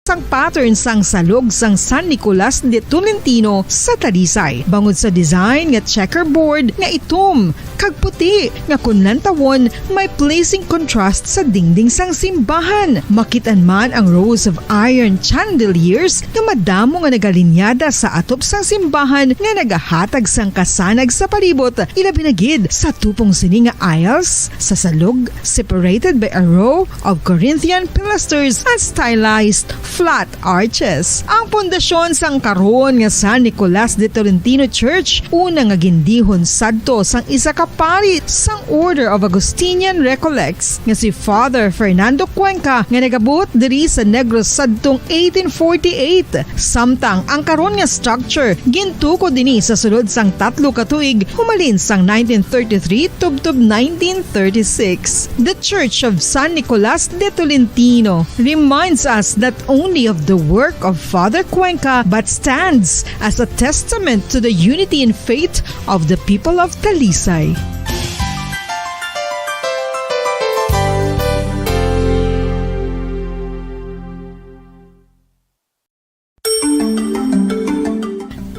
Sang pattern sang salog sang San Nicolas de Tolentino sa Talisay. Bangod sa design nga checkerboard nga itom kag puti nga kunlan tawon may placing contrast sa dingding sang simbahan. Makitan man ang rows of iron chandeliers nga madamo nga nagalinyada sa atop sang simbahan nga nagahatag sang kasanag sa palibot. Ilabi na gid sa tupong sini nga aisles sa salog separated by a row of Corinthian pilasters at stylized flat arches. Ang pundasyon sang karon nga San Nicolas de Tolentino Church una nga gindihon sadto sang isa ka pari sang Order of Augustinian Recollects nga si Father Fernando Cuenca nga nagabot diri sa Negros sadtong 1848. Samtang ang karon nga structure gintuko dinhi sa sulod sang 3 ka tuig humalin sang 1933 tubtob 1936. The Church of San Nicolas de Tolentino reminds us that only of the work of Father Cuenca but stands as a testament to the unity and faith of the people of Talisay.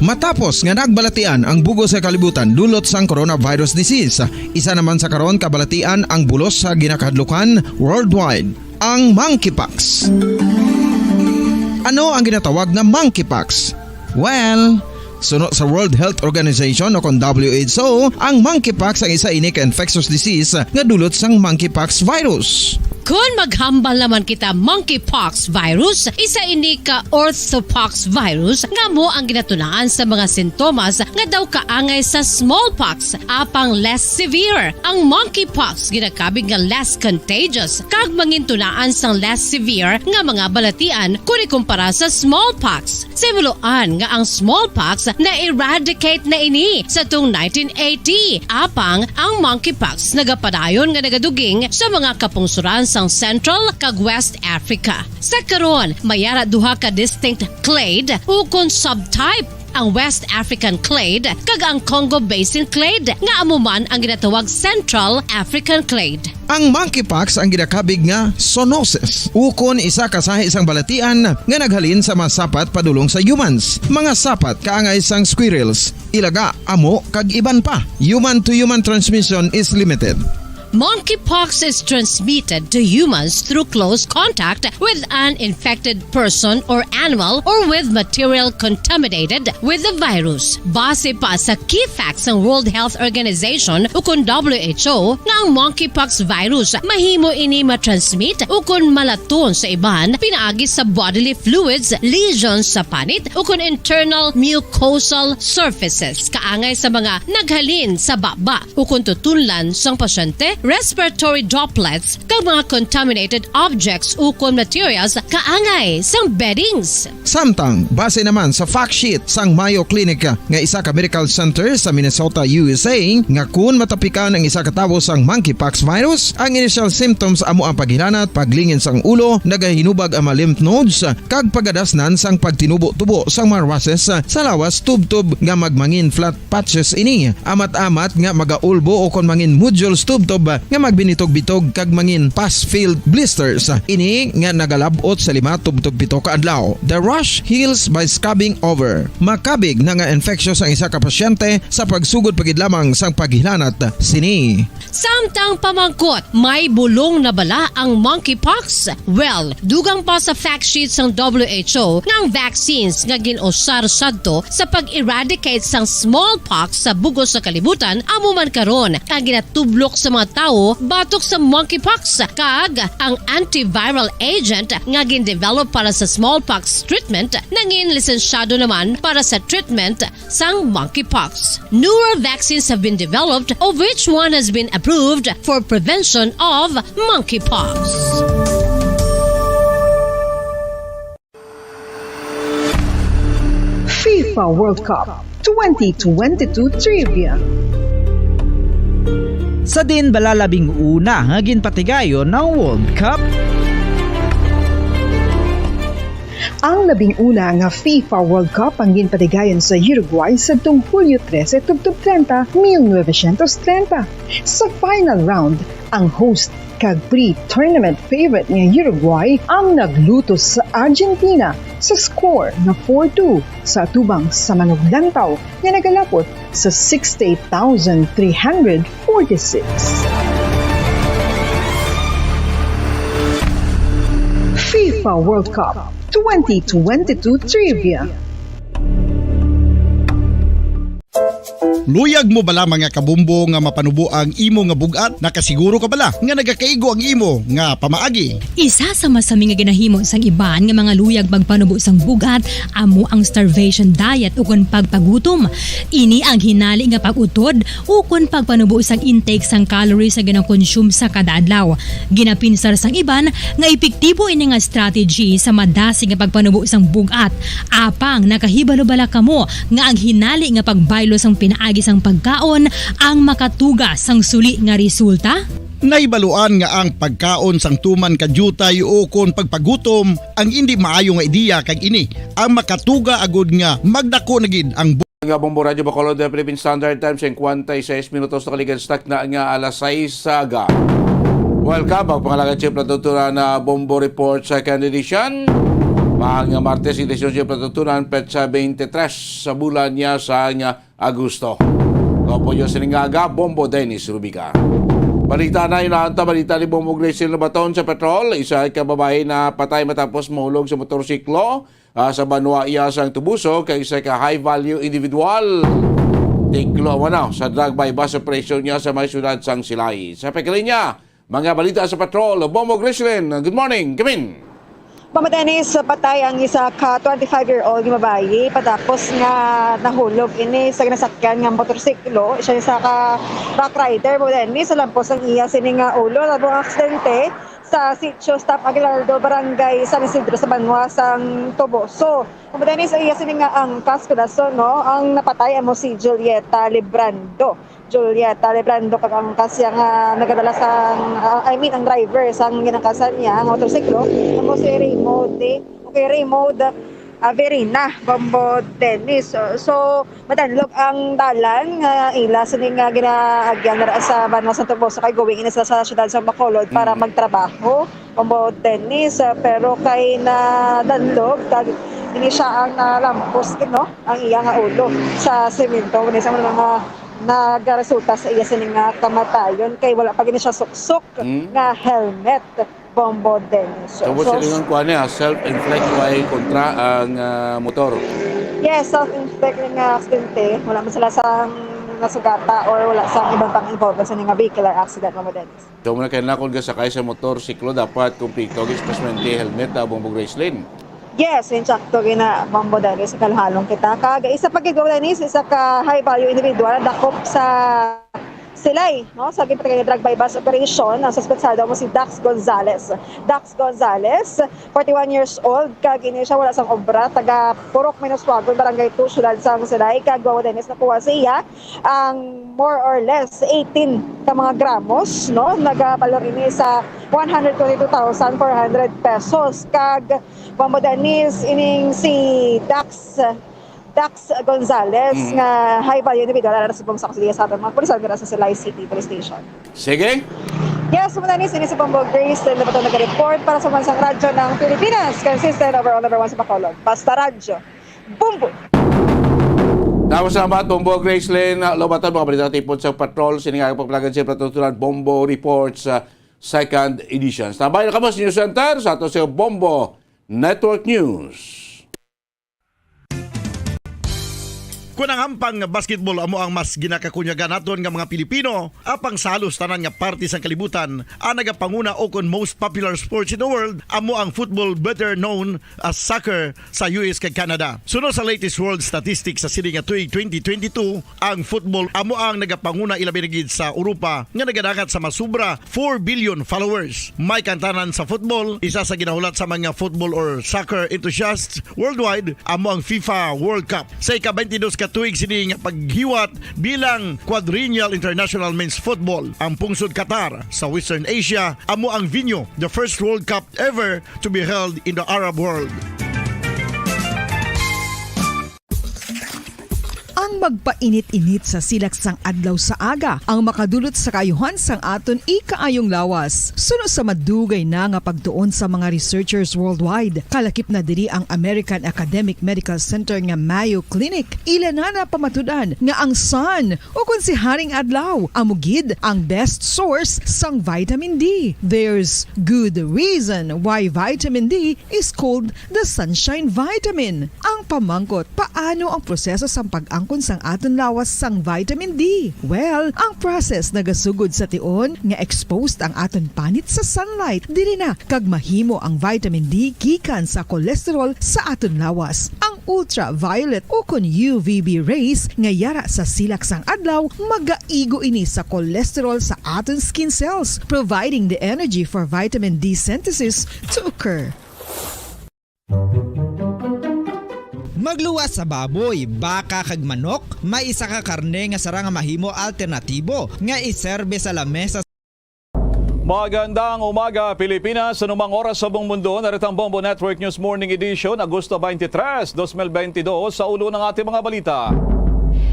Matapos nga nagbalatian ang bugos sa kalibutan dulot sang coronavirus disease, isa naman sa karon kabalatian ang bulos sa ginakahadlukan worldwide, ang monkeypox. Ano ang ginatawag na monkeypox? Well, sunod sa World Health Organization o kung WHO, ang monkeypox ang isa ini ka infectious disease nga dulot sang monkeypox virus. Kung maghambal naman kita monkeypox virus, isa ini ka orthopox virus nga mo ang ginatunaan sa mga sintomas nga daw kaangay sa smallpox apang less severe. Ang monkeypox ginakabig nga less contagious kag mangintunaan sang less severe nga mga balatian kung ikumpara sa smallpox. Simuloan nga ang smallpox na-eradicate na ini sa tung 1980 apang ang monkeypox nagapadayon nga nagaduging sa mga kapungsuran sang Central kag West Africa. Sa karon, mayara duha ka distinct clade ukon subtype, ang West African clade kag ang Congo Basin clade nga amuman ang ginatawag Central African clade. Ang monkeypox ang ginakabig nga zoonosis. Ukon isa kasahi isang balatian nga naghalin sa mga sapat padulong sa humans. Mga sapat kaangay sang squirrels, ilaga, amo kag iban pa. Human to human transmission is limited. Monkeypox is transmitted to humans through close contact with an infected person or animal or with material contaminated with the virus. Base pa sa key facts ng World Health Organization ukon WHO nga ang monkeypox virus mahimo ini matransmit ukon malaton sa iban pinaagi sa bodily fluids, lesions sa panit ukon internal mucosal surfaces kaangay sa mga naghalin sa baba ukon tutunlan sang pasyente, respiratory droplets kag mga contaminated objects ukon materials kaangay sang beddings. Samtang base naman sa fact sheet sang Mayo Clinic nga isa ka medical center sa Minnesota, USA, nga kun matapikan ang isa ka tawo sang monkeypox virus, ang initial symptoms amo ang paghilanat, paglingin sang ulo, nagahinubag ang mga lymph nodes kag pagadasnan sang pagtinubo-tubo sang mga rashes sa lawas tubtob nga magmangin flat patches ini. Amat-amat nga magaulbo o kon mangin nodules tubtob nga magbinitog-bitog kag mangin pus-filled blisters. Ini nga nagalabot sa 5 tubtob 7 ka adlaw. The rash heals by scabbing over. Makabig na nga infectious ang isa ka pasyente sa pagsugod pagid lamang sang paghilanat sini. Samtang pamangkot, may bulong na bala ang monkeypox? Well, dugang pa sa fact sheet sang WHO nga ang vaccines nga ginusar sadto sa pag-eradicate sang smallpox sa bugos sa kalibutan amo man karon ang ginatublok sa mga tao batok sa monkeypox kag ang antiviral agent nga gin-develop para sa smallpox treatment nangin lisensyado naman para sa treatment sang monkeypox. Newer vaccines have been developed of which one has been approved for prevention of monkeypox. FIFA World Cup 2022 Trivia. Sa din balalabing una nga ginpatigayon ng World Cup. Ang labing una nga FIFA World Cup ang ginpatigayon sa Uruguay sa Hulyo 13, 30, 1930. Sa final round, ang host kag pre-tournament favorite nga Uruguay ang nagluto sa Argentina sa score na 4-2 sa atubang sa manuglantaw nga nagalapot sa 68,346. FIFA World Cup 2022 Trivia. Luyag mo bala mga kabumbo nga mapanubo ang imo nga bugat? Nakasiguro ka bala nga nagakaigo ang imo nga pamaagi? Isa sa masami nga ginahimo sang iban nga mga luyag pagpanubo sang bugat amo ang starvation diet ukon pagpagutom. Ini ang hinali nga pag-utod ukon pagpanubo sang intake sang calories sa gina-consume sa kada adlaw. Ginapinsar sang iban nga epektibo ini nga strategy sa madasi nga pagpanubo sang bugat. Apang nakahibalo-bala kamo nga ang hinali nga pagbaylo sang pinaagi sang pagkaon ang makatuga sang suli nga resulta? Naibaluan nga ang pagkaon sang tuman kadyutay o kon pagpagutom ang hindi maayo nga ideya kag ini ang makatuga agud nga magdako na gid ang Nga Bombo Radio Bacolod, the Philippine Standard Time, 56 minutos na kaligan stock na nga alas 6 saga. Welcome, ang pangalagan Chief Natutunan na Bombo Report Second Edition. Mga Martes, edisyon Chief Natutunan, petsa 23 sa bulan niya sa Agosto. Opo yung siningaga, Bombo Dennis Rubica. Balita na inaanta, balita ni Bombo Gracie Lobaton sa petrol. Isa ay kababae na patay matapos mahulog sa motorsiklo sa Banwa Iyasang Tubuso kay isa ka high-value individual. Tiklo mo na sa drug by bus operation niya sa may syudad sang Silay. Sa pekalinya, mga balita sa petrol, Bombo Gracie, good morning, come in. Mama Dennis, patay ang isa ka 25-year-old nga babae patapos nga nahulog ini sa ginasakyan nga motorsiklo. Siya isa ka truck rider. Mama Dennis, lampos ang iya sini nga ulo. Labong aksidente sa Sitio Staff Aguilardo, Barangay San Isidro sa Banwa sang Toboso. Mama Dennis, iya sini nga ang kaskulaso, no? Ang napatay mo si Julieta Librando. Julieta Librando kag ang kasya nga nagadala sa ang driver sang ginakasan niya ang motorsiklo amo si Raymond Averina Bombo Dennis. So matanlog ang dalan nga ila sini nga ginaagyan na sa Banwa Santo Toboso kay going in sa syudad sa Bacolod para magtrabaho Bombo Dennis, pero kay na danlog kag ini siya ang lampos no ang iya nga ulo sa semento ni sa mga nagaresulta sa iya sining nga kamatayon kay wala pa gini siya suksok nga helmet Bombo Dennis. So silingon ko niya self-inflict way kontra ang motor. Yes, self-inflict nga aksidente. Wala man sila sang nasugata or wala sa ibang pang-involved sa nga vehicular accident Bombo Dennis. So muna kailangan kung sakay sa motor siklo dapat kumpleto especially helmet Bombo Graceland. Yes, insakto gina Bombo Dennis kalhalong kita. Kag isa pa gid Dennis, isa ka high value individual dakop sa Silay, no? Sa gipatay drug by bus operation, ang suspetsado mo si Dax Gonzales. Dax Gonzales, 41 years old, kag ini siya wala sang obra, taga Purok Minuswagon, Barangay 2, syudad sang Silay. Kag Bombo Dennis nakuha siya ang more or less 18 ka mga gramos, no? Nagapalor ini sa 122,400 pesos. Kag Bombo Dennis ining si Dax Gonzales nga high value individual na sa bumsa kasiliya sa ating mga pulisan gara sa Silay City Police Station. Sige. Yes, Mama Dennis, ini si Bombo Grace na ito nag-report para sa bansang radyo ng Pilipinas, consistent overall number 1 sa Bacolod. Basta radyo. Bumbo! Tapos salamat, Bombo Graceland. Lobatan, mga balita tipon sa patrol. Siningagang pagpalagan siya patutunan Bombo Reports second edition. Tambay na kamo sa News Center sa ato sa Bombo Network News. Kung ang hampang basketball amo ang mas ginakakunyagan naton nga mga Pilipino, apang salos tanan nga parte sang kalibutan, ang nagapanguna o kon most popular sports in the world, amo ang football better known as soccer sa US kag Canada. Sunod sa latest world statistics sa sini nga tuig 2022, ang football amo ang nagapanguna ilabi na gid sa Europa nga nagadagat sa masubra 4 billion followers. May kantanan sa football, isa sa ginahulat sa mga football or soccer enthusiasts worldwide, amo ang FIFA World Cup. Sa ika-22 katuig sini nga paghiwat bilang Quadrennial International Men's Football. Ang pungsod Qatar sa Western Asia amo ang venue, the first World Cup ever to be held in the Arab world. Ang magpainit-init sa silak sang adlaw sa aga ang makadulot sa kayuhan sang aton ikaayong lawas. Suno sa madugay na nga pagtuon sa mga researchers worldwide, kalakip na diri ang American Academic Medical Center nga Mayo Clinic. Ilan na pamatudan nga ang sun o kung si Haring Adlaw amugid ang best source sang vitamin D. There's good reason why vitamin D is called the sunshine vitamin. Ang pamangkot, paano ang proseso sang pag-angkon sang aton lawas sang vitamin D? Well, ang process nagasugod sa tion nga exposed ang aton panit sa sunlight. Dili na kag mahimo ang vitamin D gikan sa cholesterol sa aton lawas. Ang ultraviolet o kun UVB rays nga yara sa silak sang adlaw magaigo ini sa cholesterol sa aton skin cells, providing the energy for vitamin D synthesis to occur. Magluwas sa baboy, baka kag manok, may isa ka karne nga sara nga mahimo alternatibo nga iserbe sa lamesa. Magandang umaga Pilipinas, anumang oras sa buong mundo. Narito ang Bombo Network News Morning Edition, Agosto 23, 2022 sa ulo ng ating mga balita.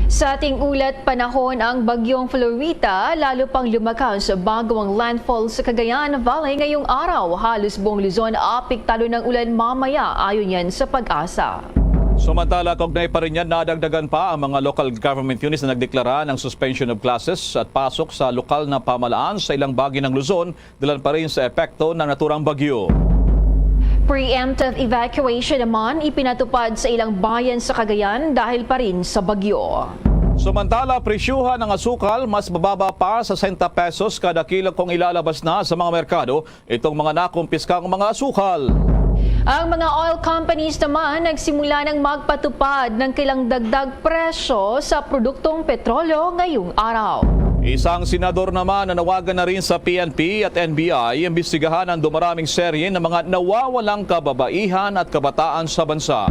Sa ating ulat, panahon ang bagyong Florita, lalo pang lumakas bago ang landfall sa Cagayan Valley ngayong araw. Halos buong Luzon apektado ng ulan mamaya, ayon yan sa Pag-asa. Samantala, kaugnay pa rin yan, nadagdagan pa ang mga local government units na nagdeklara ng suspension of classes at pasok sa lokal na pamalaan sa ilang bahagi ng Luzon dahil pa rin sa epekto ng naturang bagyo. Preemptive evacuation naman ipinatupad sa ilang bayan sa Cagayan dahil pa rin sa bagyo. Samantala, presyuhan ng asukal mas bababa pa sa 60 pesos kada kilo kung ilalabas na sa mga merkado itong mga nakumpiskang mga asukal. Ang mga oil companies naman nagsimula ng magpatupad ng kilang dagdag presyo sa produktong petrolyo ngayong araw. Isang senador naman na nawagan na rin sa PNP at NBI imbestigahan ang dumaraming serye ng mga nawawalang kababaihan at kabataan sa bansa.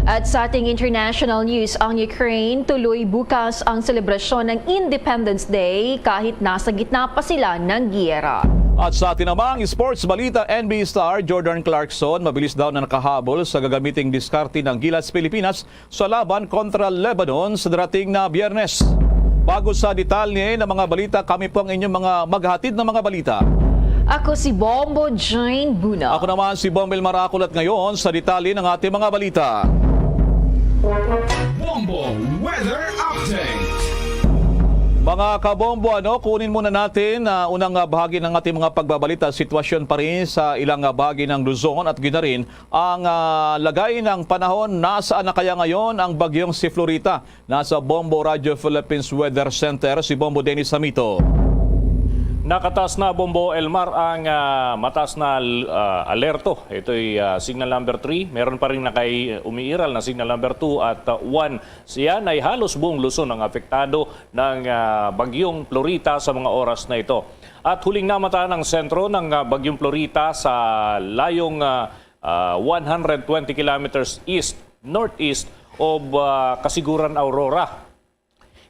At sa ating international news, ang Ukraine tuloy bukas ang selebrasyon ng Independence Day kahit nasa gitna pa sila ng giyera. At sa atin namang sports balita, NBA star Jordan Clarkson mabilis daw na nakahabol sa gagamiting diskarte ng Gilas Pilipinas sa laban kontra Lebanon sa darating na Biyernes. Bago sa detalye ng mga balita, kami po ang inyong mga maghatid ng mga balita. Ako si Bombo Jane Buna. Ako naman si Bombel Maraculat ngayon sa detalye ng ating mga balita. Bombo Weather Update. Mga kabombo, kunin muna natin unang bahagi ng ating mga pagbabalita. Sitwasyon pa rin sa ilang bahagi ng Luzon at ginarin ang lagay ng panahon. Nasaan na kaya ngayon ang bagyong si Florita? Nasa Bombo Radio Philippines Weather Center, si Bombo Dennis Samito. Nakatas na Bombo Elmar ang mataas na alerto. Ito'y signal number 3. Meron pa rin umiiral na signal number 2 at 1. Siyan ay halos buong Luzon ang apektado ng bagyong Florita sa mga oras na ito. At huling namata ng sentro ng bagyong Florita sa layong 120 kilometers northeast of Kasiguran, Aurora.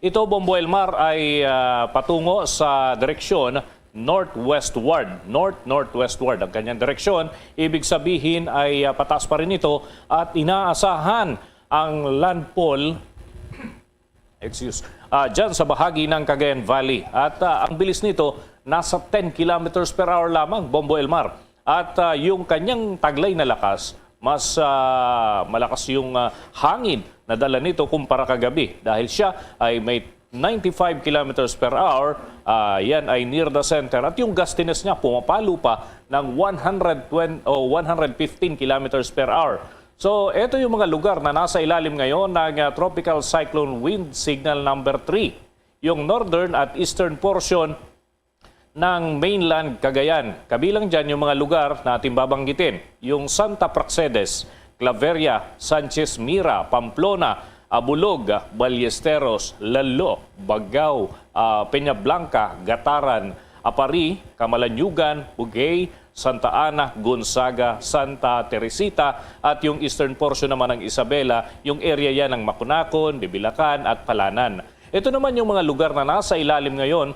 Ito, Bombo Elmar, ay patungo sa direksyon northwestward ang kanyang direksyon. Ibig sabihin ay pataas pa rin ito at inaasahan ang landfall dyan sa bahagi ng Cagayan Valley. At ang bilis nito, nasa 10 kilometers per hour lamang, Bombo Elmar. At yung kanyang taglay na lakas, mas malakas yung hangin na dala nito kumpara kagabi dahil siya ay may 95 kilometers per hour, yan ay near the center at yung gustiness niya pumapalo pa ng 115 kilometers per hour. So ito yung mga lugar na nasa ilalim ngayon ng Tropical Cyclone Wind Signal number 3. Yung northern at eastern portion ng mainland Cagayan. Kabilang dyan yung mga lugar na ating babanggitin. Yung Santa Praxedes, Claveria, Sanchez Mira, Pamplona, Abulog, Ballesteros, Lalo, Bagao, Peña Blanca, Gataran, Apari, Camalanyugan, Bugay, Santa Ana, Gonzaga, Santa Teresita at yung eastern portion naman ng Isabela, yung area yan ng Makunakon, Bibilacan at Palanan. Ito naman yung mga lugar na nasa ilalim ngayon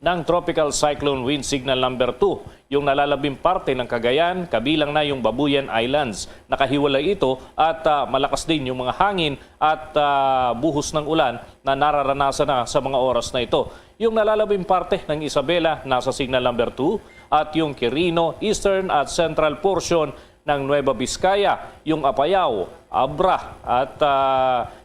ng Tropical Cyclone Wind Signal number 2. Yung nalalabing parte ng Cagayan, kabilang na yung Babuyan Islands. Nakahiwalay ito at malakas din yung mga hangin at buhos ng ulan na nararanasan na sa mga oras na ito. Yung nalalabing parte ng Isabela nasa signal number 2 at yung Quirino, Eastern at Central portion ng Nueva Vizcaya, yung Apayao, Abra at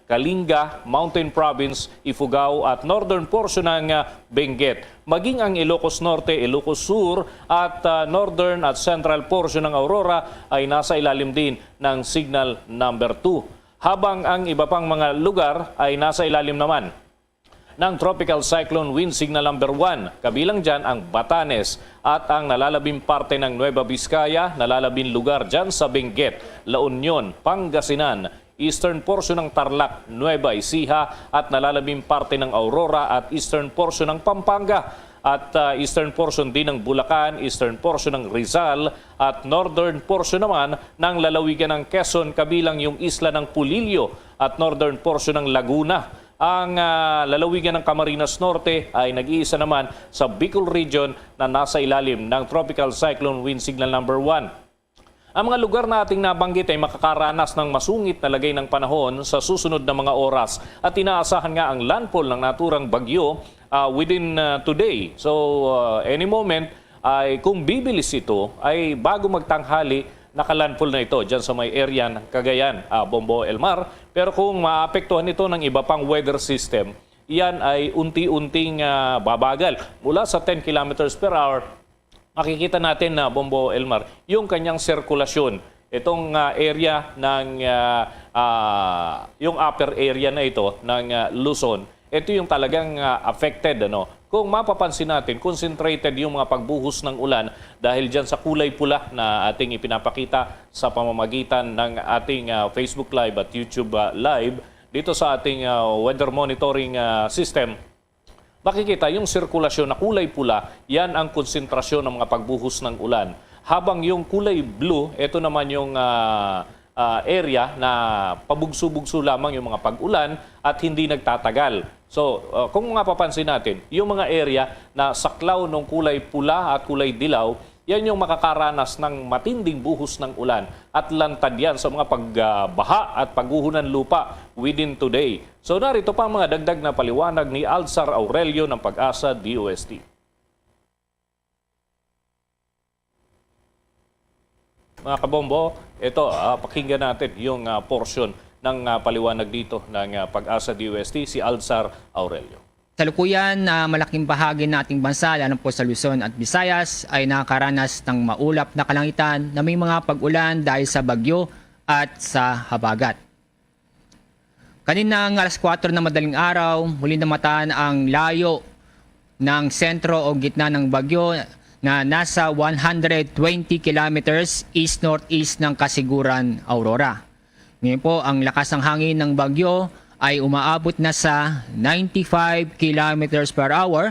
Kalinga, Mountain Province, Ifugao at northern portion ng Benguet. Maging ang Ilocos Norte, Ilocos Sur at northern at central portion ng Aurora ay nasa ilalim din ng signal number 2. Habang ang iba pang mga lugar ay nasa ilalim naman ng Tropical Cyclone Wind Signal number 1. Kabilang dyan ang Batanes at ang nalalabing parte ng Nueva Vizcaya, nalalabing lugar dyan sa Benguet, La Union, Pangasinan, eastern portion ng Tarlac, Nueva Ecija at nalalabing parte ng Aurora at eastern portion ng Pampanga at eastern portion din ng Bulacan, eastern portion ng Rizal at northern portion naman ng lalawigan ng Quezon kabilang yung isla ng Pulilio at northern portion ng Laguna. Ang lalawigan ng Camarines Norte ay nag-iisa naman sa Bicol Region na nasa ilalim ng Tropical Cyclone Wind Signal number 1. Ang mga lugar na ating nabanggit ay makakaranas ng masungit na lagay ng panahon sa susunod na mga oras at inaasahan nga ang landfall ng naturang bagyo within today. So any moment ay kung bibilis ito ay bago magtanghali nakalandfall na ito dyan sa may area ng Cagayan, Bombo, Elmar. Pero kung maapektuhan ito ng iba pang weather system, iyan ay unti-unting babagal mula sa 10 kilometers per hour. Makikita natin na Bombo Elmar, yung kanyang sirkulasyon, itong area ng yung upper area na ito ng Luzon, ito yung talagang affected. Kung mapapansin natin, concentrated yung mga pagbuhos ng ulan dahil dyan sa kulay pula na ating ipinapakita sa pamamagitan ng ating Facebook Live at YouTube Live dito sa ating weather monitoring system. Makikita yung sirkulasyon na kulay pula, yan ang konsentrasyon ng mga pagbuhos ng ulan. Habang yung kulay blue, ito naman yung area na pabugso-bugso lamang yung mga pag-ulan at hindi nagtatagal. So, kung mapapansin natin, yung mga area na saklaw ng kulay pula at kulay dilaw, yan yung makakaranas ng matinding buhos ng ulan at lantad yan sa mga pagbaha at pagguho ng lupa within today. So narito pa ang mga dagdag na paliwanag ni Alzar Aurelio ng Pag-asa DOST. Mga kabombo, ito, pakinggan natin yung portion ng paliwanag dito ng Pag-asa DOST, si Alzar Aurelio. Kasalukuyan na malaking bahagi ng ating bansa, lalo po sa Luzon at Visayas, ay nakakaranas ng maulap na kalangitan na may mga pag-ulan dahil sa bagyo at sa habagat. Kaninang alas 4 na madaling araw, muli namataan ang layo ng sentro o gitna ng bagyo na nasa 120 kilometers east-northeast ng Kasiguran, Aurora. Ngayon po, ang lakas ng hangin ng bagyo ay umaabot na sa 95 kilometers per hour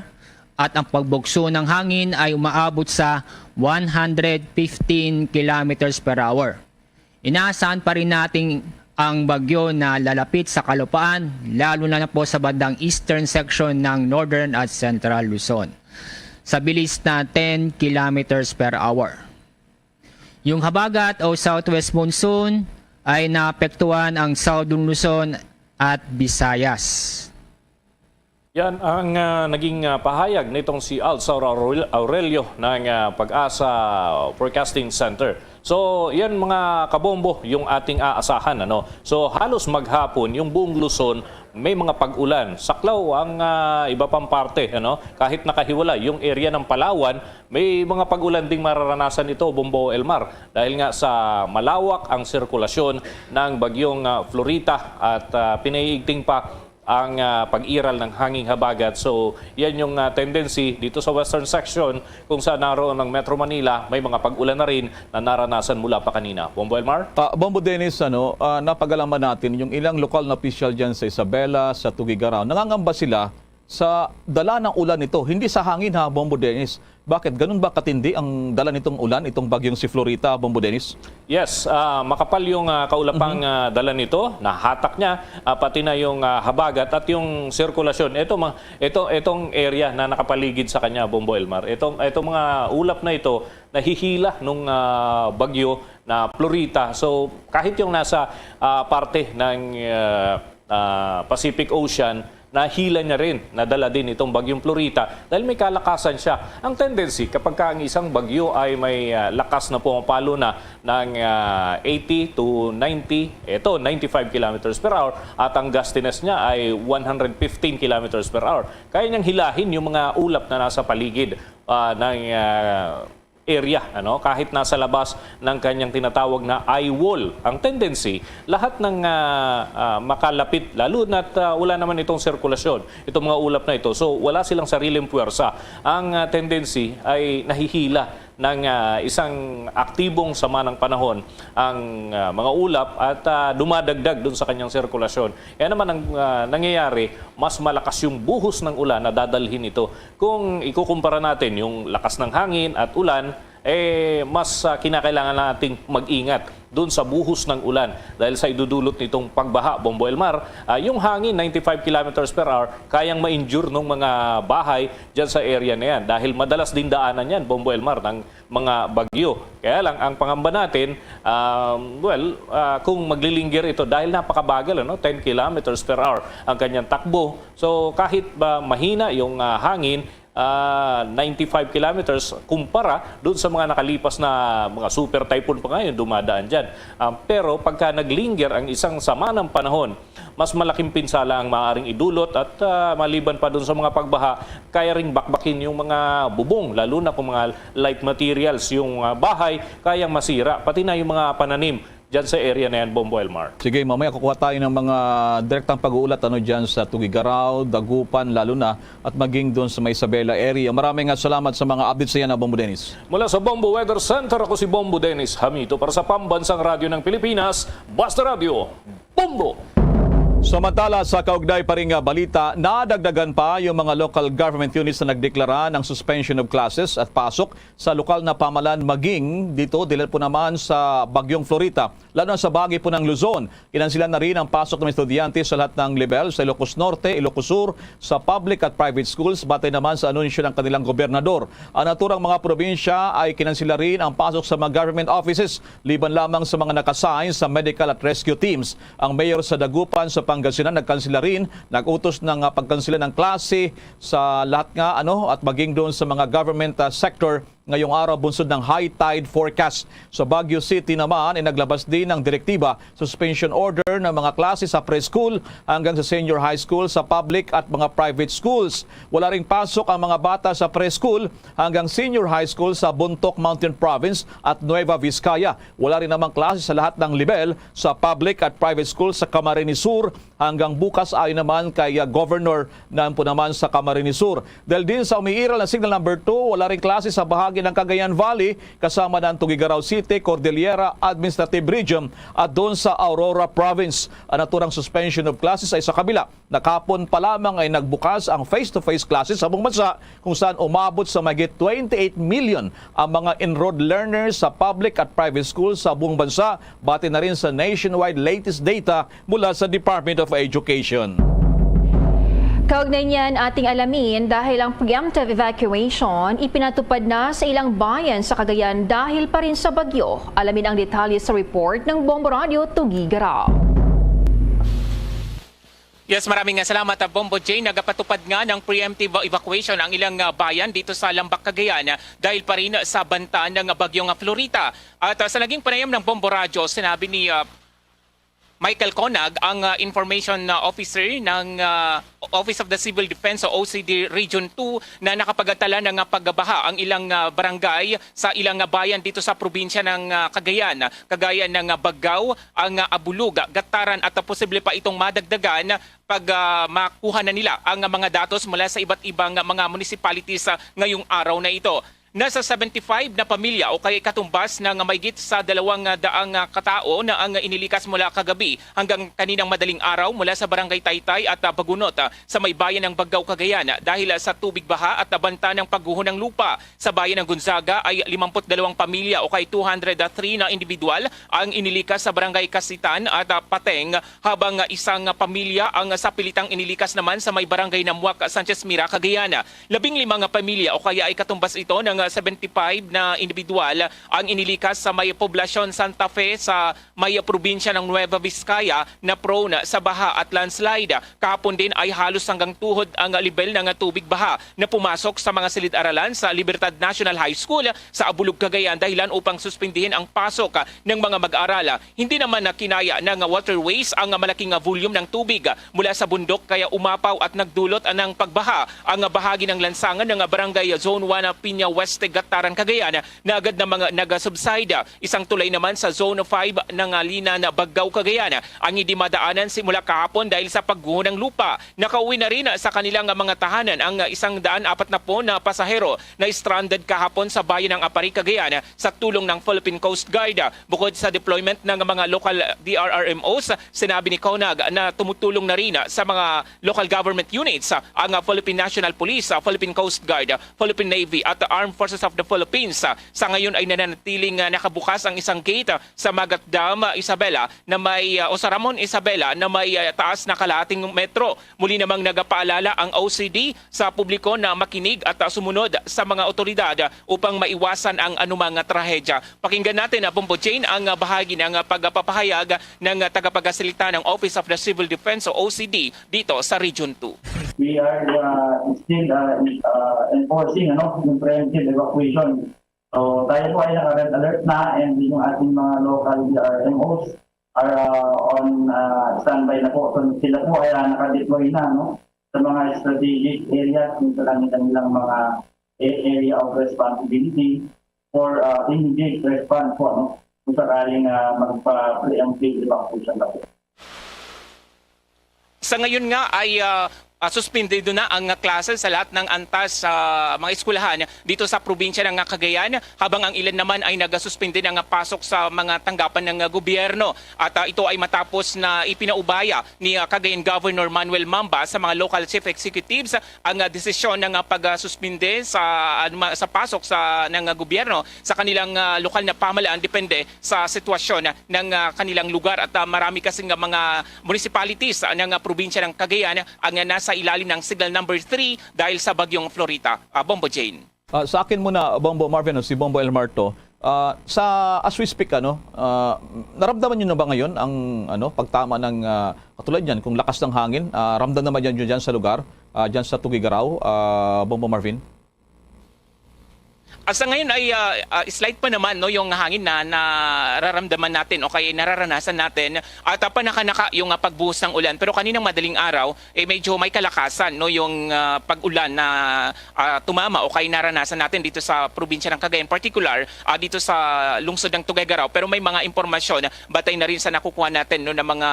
at ang pagbugso ng hangin ay umaabot sa 115 kilometers per hour. Inaasahan pa rin natin ang bagyo na lalapit sa kalupaan, lalo na po sa bandang eastern section ng northern at central Luzon, sa bilis na 10 kilometers per hour. Yung habagat o southwest monsoon ay naapektuhan ang southern Luzon at Visayas. Yan ang naging pahayag nitong si Alzar Aurelio ng Pag-asa Forecasting Center. So, yan mga kabombo, yung ating aasahan. So, halos maghapon, yung buong Luzon, may mga pag-ulan. Saklaw ang iba pang parte. Kahit nakahiwalay, yung area ng Palawan, may mga pag-ulan ding mararanasan ito, Bombo Elmar. Dahil nga sa malawak ang sirkulasyon ng bagyong Florita at pinaiigting pa ang pag-iral ng hanging habagat. So, yan yung tendency dito sa western section kung saan naroon ng Metro Manila, may mga pag-ulan na rin na naranasan mula pa kanina. Bombo Elmar? Bombo Dennis, napag-alaman natin yung ilang lokal na official dyan sa Isabela, sa Tugigaraw. Nangangamba sila sa dala ng ulan nito. Hindi sa hangin ha, Bombo Dennis. Bakit? Ganun ba katindi ang dala nitong ulan, itong bagyong si Florita, Bombo Dennis? Yes, makapal yung kaulapang dala nito, nahatak niya, pati na yung habagat at yung sirkulasyon. Itong area na nakapaligid sa kanya, Bombo Elmar. Itong mga ulap na ito, nahihila nung bagyo na Florita. So kahit yung nasa parte ng Pacific Ocean, nahila niya rin, nadala din itong bagyong Florita dahil may kalakasan siya. Ang tendency kapag ang isang bagyo ay may lakas na pumapalo na ng 80 to 90, 95 kilometers per hour at ang gustiness niya ay 115 kilometers per hour. Kaya niyang hilahin yung mga ulap na nasa paligid ng area, kahit nasa labas ng kanyang tinatawag na eye wall. Ang tendency, lahat ng makalapit, lalo na't wala naman itong sirkulasyon, itong mga ulap na ito. So wala silang sariling puwersa. Ang tendency ay nahihila ng isang aktibong sama ng panahon ang mga ulap at dumadagdag dun sa kanyang sirkulasyon. Yan naman ang nangyayari, mas malakas yung buhos ng ulan na dadalhin ito. Kung ikukumpara natin yung lakas ng hangin at ulan, mas kinakailangan nating mag-ingat doon sa buhos ng ulan dahil sa idudulot nitong pagbaha, Bombo Elmar. Yung hangin, 95 kilometers per hour, kayang ma-injure ng mga bahay dyan sa area na yan dahil madalas din daanan yan, Bombo Elmar, ng mga bagyo. Kaya lang, ang pangamba natin, kung maglilingger ito dahil napakabagal, 10 kilometers per hour ang kanyang takbo. So kahit ba mahina yung hangin, 95 kilometers kumpara doon sa mga nakalipas na mga super typhoon pa ngayon dumadaan dyan. Pero pagka naglinger ang isang sama ng panahon, mas malaking pinsala ang maaaring idulot at maliban pa doon sa mga pagbaha, kaya ring bakbakin yung mga bubong, lalo na kung mga light materials yung bahay, kayang masira, pati na yung mga pananim dyan sa area na yan, Bombo Elmar. Sige, mamaya kukuha tayo ng mga direktang pag-uulat dyan sa Tugigaraw, Dagupan, lalo na, at maging doon sa may Isabela area. Maraming salamat sa mga updates sa yan, Bombo Dennis. Mula sa Bombo Weather Center, ako si Bombo Dennis Hamito para sa Pambansang Radyo ng Pilipinas, Basta Radio, Bombo! Samantala sa kaugnay pa ring balita, nadagdagan pa yung mga local government units na nagdeklara ng suspension of classes at pasok sa lokal na pamahalaan maging dito dahil po naman sa bagyong Florita. Lalo na sa bahagi po ng Luzon, kinansilan na rin ang pasok ng estudyante sa lahat ng level sa Ilocos Norte, Ilocos Sur, sa public at private schools batay naman sa anunsyo ng kanilang gobernador. Ang naturang mga probinsya ay kinansila rin ang pasok sa mga government offices liban lamang sa mga nakasign sa medical at rescue teams. Ang mayor sa Dagupan sa Pangasinan nagkansila rin, nag-utos ng pagkansila ng klase sa lahat nga at maging doon sa mga government sector ngayong araw bunsod ng high tide forecast. Sa Baguio City naman ay naglabas din ng direktiba, suspension order ng mga klase sa preschool hanggang sa senior high school sa public at mga private schools. Wala ring pasok ang mga bata sa preschool hanggang senior high school sa Bontoc Mountain Province at Nueva Vizcaya. Wala rin namang klase sa lahat ng level sa public at private school sa Camarines Sur hanggang bukas ayon naman kay Governor po naman sa Camarines Sur. Dahil din sa umiiral na signal number 2, wala ring klase sa bahagi ng Cagayan Valley kasama ng Tugigaraw City, Cordillera Administrative Region at doon sa Aurora Province. Ang naturang suspension of classes ay sa kabila. Nakapon pa lamang ay nagbukas ang face-to-face classes sa buong bansa kung saan umabot sa mahigit 28 million ang mga enrolled learners sa public at private schools sa buong bansa. Bati na rin sa nationwide latest data mula sa Department of Education. Kaugnay niyan ating alamin dahil ang preemptive evacuation ipinatupad na sa ilang bayan sa Cagayan dahil pa rin sa bagyo. Alamin ang detalye sa report ng Bombo Radio Tugigaraw. Yes, maraming salamat Bombo J. Nagpatupad nga ng preemptive evacuation ang ilang bayan dito sa Lambak, Cagayan dahil pa rin sa banta ng bagyong Florita. At sa naging panayam ng Bombo Radio, sinabi ni Michael Conag, ang information officer ng Office of the Civil Defense o OCD Region 2 na nakapagatala ng pagbaha ang ilang barangay sa ilang bayan dito sa probinsya ng Cagayan. Kagaya ng Bagao, ang Abulug, Gataran at posible pa itong madagdagan pag makuha na nila ang mga datos mula sa iba't ibang mga municipalities ngayong araw na ito. Nasa 75 na pamilya o kay katumbas ng mahigit sa 200 katao na ang inilikas mula kagabi hanggang kaninang madaling araw mula sa Barangay Taytay at Bagunot sa may bayan ng Baggao, Cagayan dahil sa tubig baha at banta ng pagguho ng lupa. Sa bayan ng Gonzaga ay 52 pamilya o kay 203 na individual ang inilikas sa Barangay Kasitan at Pateng, habang isang pamilya ang sapilitang inilikas naman sa may Barangay Namuac, Sanchez Mira, Cagayan. 15 pamilya o kaya ay katumbas ito ng 75 na individual ang inilikas sa may poblasyon Santa Fe sa may probinsya ng Nueva Vizcaya na prone sa baha at landslide. Kahapon din ay halos hanggang tuhod ang level ng tubig baha na pumasok sa mga silid-aralan sa Libertad National High School sa Abulug, Cagayan, dahilan upang suspindihin ang pasok ng mga mag-aaral. Hindi naman kinaya ng waterways ang malaking volume ng tubig mula sa bundok kaya umapaw at nagdulot ng pagbaha ang bahagi ng lansangan ng Barangay Zone 1 Piña West, Gataran, Cagayan na agad na mga nag-subside. Isang tulay naman sa Zone 5 ng Linan, Baggao, Cagayan ang hindi madaanan simula kahapon dahil sa pagguho ng lupa. Nakauwi na rin sa kanilang mga tahanan ang 140 na pasahero na stranded kahapon sa bayan ng Apari, Cagayan sa tulong ng Philippine Coast Guard. Bukod sa deployment ng mga local DRRMOs, sinabi ni Conag na tumutulong na rin sa mga local government units ang Philippine National Police, Philippine Coast Guard, Philippine Navy at Armed Forces of the Philippines. Sa ngayon ay nananatiling nakabukas ang isang gate sa Magat Dam, Isabela na may o sa Ramon Isabela na may taas na kalahating metro. Muli namang nagpaalala ang OCD sa publiko na makinig at sumunod sa mga otoridad upang maiwasan ang anumang trahedya. Pakinggan natin na Bombo Jane ang bahagi ng pagpapahayag ng tagapagsalita ng Office of the Civil Defense o OCD dito sa Region 2. We are still enforcing yung preemptive evacuation. So tayo po ay naka-red alert na, and yung ating mga local DRMOs are on standby na po. So sila po ay naka-deploy na sa mga strategic areas, yung kanilang mga area of responsibility for immediate response po kung sakaling magpa-preemptive evacuation na po. Sa ngayon nga ay suspendido na ang klase sa lahat ng antas sa mga eskwelahan dito sa probinsya ng Cagayan, habang ang ilan naman ay nagasuspende ng pasok sa mga tanggapan ng gobyerno. At ito ay matapos na ipinaubaya ni Cagayan Governor Manuel Mamba sa mga local chief executives ang desisyon ng pagsuspende sa pasok ng gobyerno sa kanilang lokal na pamahalaan, depende sa sitwasyon ng kanilang lugar. At marami kasing mga municipalities ng probinsya ng Cagayan ang nasa ilalim ng signal number 3 dahil sa bagyong Florita. Bombo Jane. Sa akin muna, Bombo Marvin, si Bombo Elmar to. As we speak, naramdaman nyo na ba ngayon ang pagtama ng katulad yan, kung lakas ng hangin, ramdam naman yan dyan sa lugar, dyan sa Tugigaraw, Bombo Marvin? Sa ngayon ay slight pa naman yung hangin na nararamdaman natin o kaya nararanasan natin at panaka-naka yung pagbuhos ng ulan. Pero kaninang madaling araw medyo may kalakasan yung pag-ulan na tumama o kaya naranasan natin dito sa probinsya ng Cagayan, particular dito sa lungsod ng Tuguegarao. Pero may mga impormasyon, batay na rin sa nakukuha natin ng mga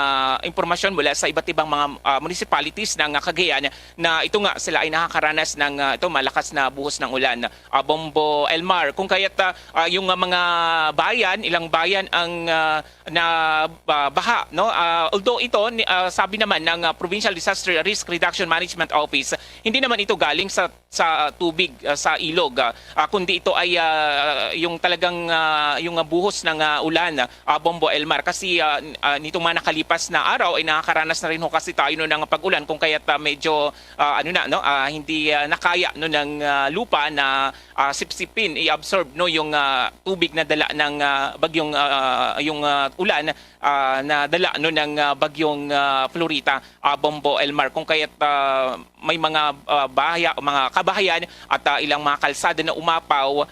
impormasyon mula sa iba't ibang mga municipalities ng Cagayan na ito nga sila ay nakakaranas ng malakas na buhos ng ulan. Bombo Elmar, kung kaya't yung mga bayan, ilang bayan ang baha, although ito sabi naman ng Provincial Disaster Risk Reduction Management Office, hindi naman ito galing sa tubig sa ilog, kundi ito ay yung talagang yung buhos ng ulan, Bombo Elmar, kasi nitong mga nakalipas na araw ay nakakaranas na rin kasi tayo ng pag-ulan, kung kaya't medyo hindi nakaya ng lupa na sipsipin i-absorb yung tubig na dala ng bagyong yung ulan na dala ng bagyong Florita, Bombo Elmar, kung kaya't may mga mga kabahayan at ilang mga kalsada na umapaw,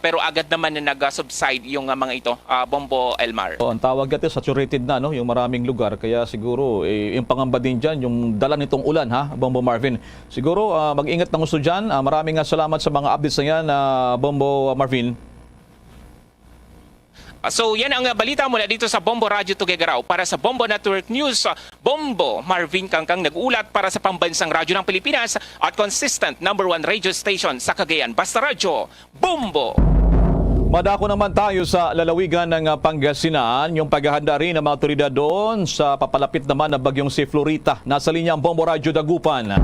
pero agad naman na nag-subside yung mga ito, Bombo Elmar. Ang tawag natin saturated na yung maraming lugar, kaya siguro yung pangamba din dyan yung dala nitong ulan, Bombo Marvin. Siguro mag-ingat ng gusto dyan. Maraming salamat sa mga updates na yan, Bombo Marvin. So yan ang balita mula dito sa Bombo Radio Tuguegarao. Para sa Bombo Network News, Bombo Marvin Kangkang nag-uulat para sa pambansang radyo ng Pilipinas at consistent #1 radio station sa Cagayan. Basta Radyo, Bombo! Madako naman tayo sa lalawigan ng Pangasinan, yung paghahanda rin ng mga otoridad doon sa papalapit naman na bagyong si Florita. Nasa linya ang Bombo Radio Dagupan.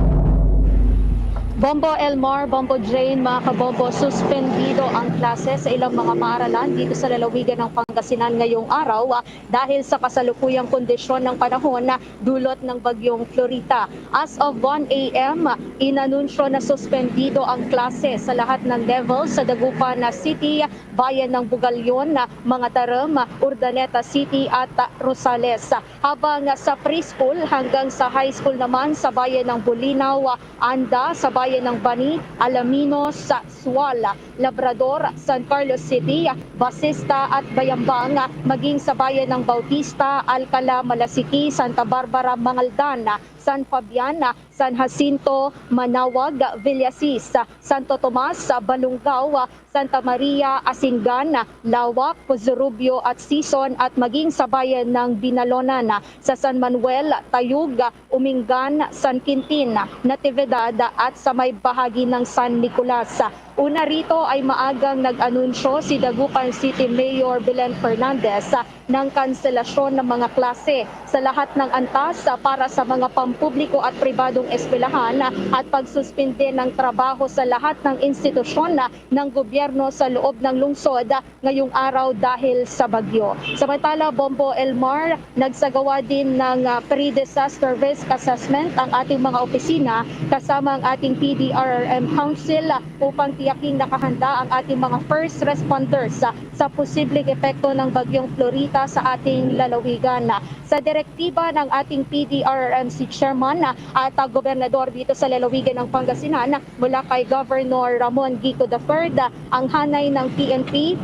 Bombo Elmar, Bombo Jane, mga kabombo, suspendido ang klase sa ilang mga paaralan dito sa lalawigan ng Pangasinan ngayong araw dahil sa kasalukuyang kondisyon ng panahon na dulot ng bagyong Florita. As of 1 a.m., inanunsyo na suspendido ang klase sa lahat ng levels sa Dagupan City, bayan ng Bugalyon, mga Taram, Urdaneta City at Rosales. Habang sa preschool hanggang sa high school naman sa bayan ng Bulinaw, Anda, sa bayan ng Bani, Alaminos, Suala, Labrador, San Carlos City, Basista at Bayambang, maging sa bayan ng Bautista, Alcala, Malasiki, Santa Barbara, Mangaldan, San Fabian, San Jacinto, Manawag, Villasis, Santo Tomas, Balungaw, Santa Maria, Asingan, Lawak, Puzurubio at Sison at maging sa bayan ng Binalonan, sa San Manuel, Tayug, Umingan, San Quintin, Natividad at sa may bahagi ng San Nicolas. Una rito ay maagang nag-anunsyo si Dagupan City Mayor Belen Fernandez ng kanselasyon ng mga klase sa lahat ng antas para sa mga pampubliko at pribadong eskwelahan at pagsuspinde ng trabaho sa lahat ng institusyon ng gobyerno sa loob ng lungsod ngayong araw dahil sa bagyo. Samantala, Bombo Elmar, nagsagawa din ng pre-disaster risk assessment ang ating mga opisina kasama ang ating PDRRM Council upang tiyaking nakahanda ang ating mga first responders sa posibleng epekto ng bagyong Florita sa ating lalawigan. Sa direktiba ng ating PDRRMC Chairman at Gobernador dito sa lalawigan ng Pangasinan mula kay Governor Ramon Gico III, ang hanay ng PNP,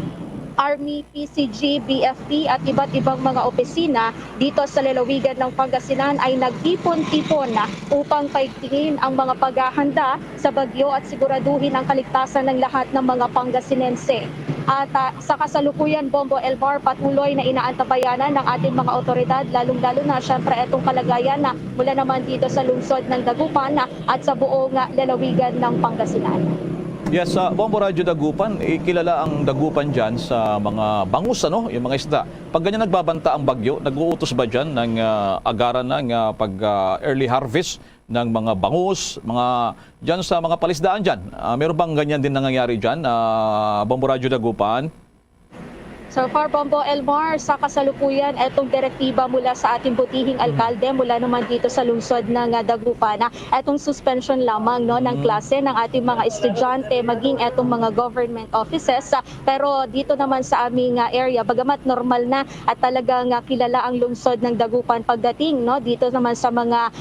Army, PCG, BFP at iba't ibang mga opisina dito sa lalawigan ng Pangasinan ay nagtipon-tipon upang paigtingin ang mga paghahanda sa bagyo at siguraduhin ang kaligtasan ng lahat ng mga Pangasinense. At sa kasalukuyan, Bombo Elmar, patuloy na inaantabayanan ng ating mga otoridad, lalong-lalo na syempre itong kalagayan na mula naman dito sa lungsod ng Dagupan at sa buong lalawigan ng Pangasinan. Yes, sa Bombo Radio Dagupan, kilala ang Dagupan dyan sa mga bangus, ano? Yung mga isda. Pag ganyan nagbabanta ang bagyo, nag-uutos ba dyan ng agaran ng early harvest ng mga bangus, mga dyan sa mga palisdaan dyan? Meron bang ganyan din nangyayari dyan, Bombo Radio Dagupan? So far, Bombo Elmar, sa kasalukuyan, itong direktiba mula sa ating butihing alkalde, mula naman dito sa lungsod ng Dagupan, itong suspension lamang ng klase ng ating mga estudyante, maging itong mga government offices. Pero dito naman sa aming area, bagamat normal na at talagang kilala ang lungsod ng Dagupan pagdating, dito naman sa mga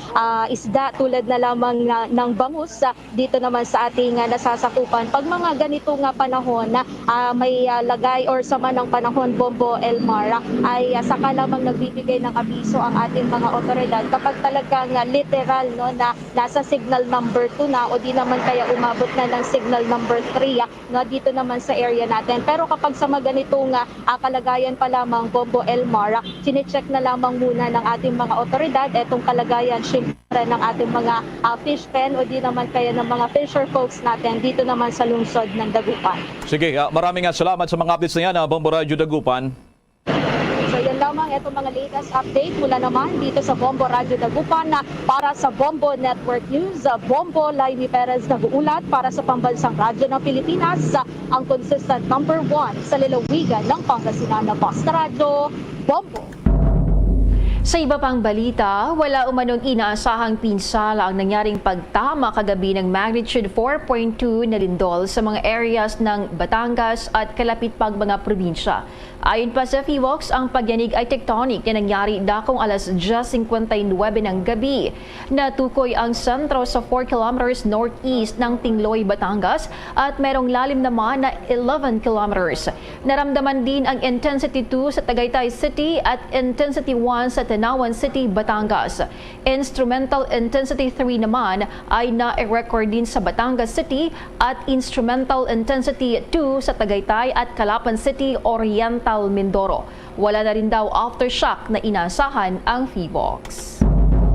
isda tulad na lamang ng bangus, dito naman sa ating nasasakupan. Pag mga ganito nga panahon na may lagay or sama ng panahon, Bombo Elmar, ay saka lamang nagbibigay ng abiso ang ating mga otoridad kapag talagang literal na nasa signal number 2 na o di naman kaya umabot na ng signal number 3 dito naman sa area natin. Pero kapag sa mga ganitong kalagayan pa lamang, Bombo Elmar, sinecheck na lamang muna ng ating mga otoridad itong kalagayan syempre ng ating mga fish pen o di naman kaya ng mga fisher folks natin dito naman sa lungsod ng Dagupan. Sige, maraming salamat sa mga updates na yan, Bombo Radio Dagupan. So yan lamang itong mga latest update mula naman dito sa Bombo Radio Dagupan para sa Bombo Network News. Bombo Laini Perez nag-uulat para sa Pambansang Radyo ng Pilipinas, ang consistent number 1 sa lalawigan ng Pangasinan. Basta Radyo, Bombo! Sa iba pang balita, wala umanong inaasahang pinsala ang nangyaring pagtama kagabi ng magnitude 4.2 na lindol sa mga areas ng Batangas at kalapit pang mga probinsya. Ayon pa sa PHIVOLCS, ang pagyanig ay tectonic na nangyari dakong alas 10:59 ng gabi. Natukoy ang sentro sa 4 kilometers northeast ng Tingloy, Batangas at merong lalim naman na 11 kilometers. Naramdaman din ang intensity 2 sa Tagaytay City at intensity 1 sa Tanawan City, Batangas. Instrumental Intensity 3 naman ay na-record din sa Batangas City at Instrumental Intensity 2 sa Tagaytay at Calapan City, Oriental, Mindoro. Wala na rin daw aftershock na inasahan ang PHIVOLCS.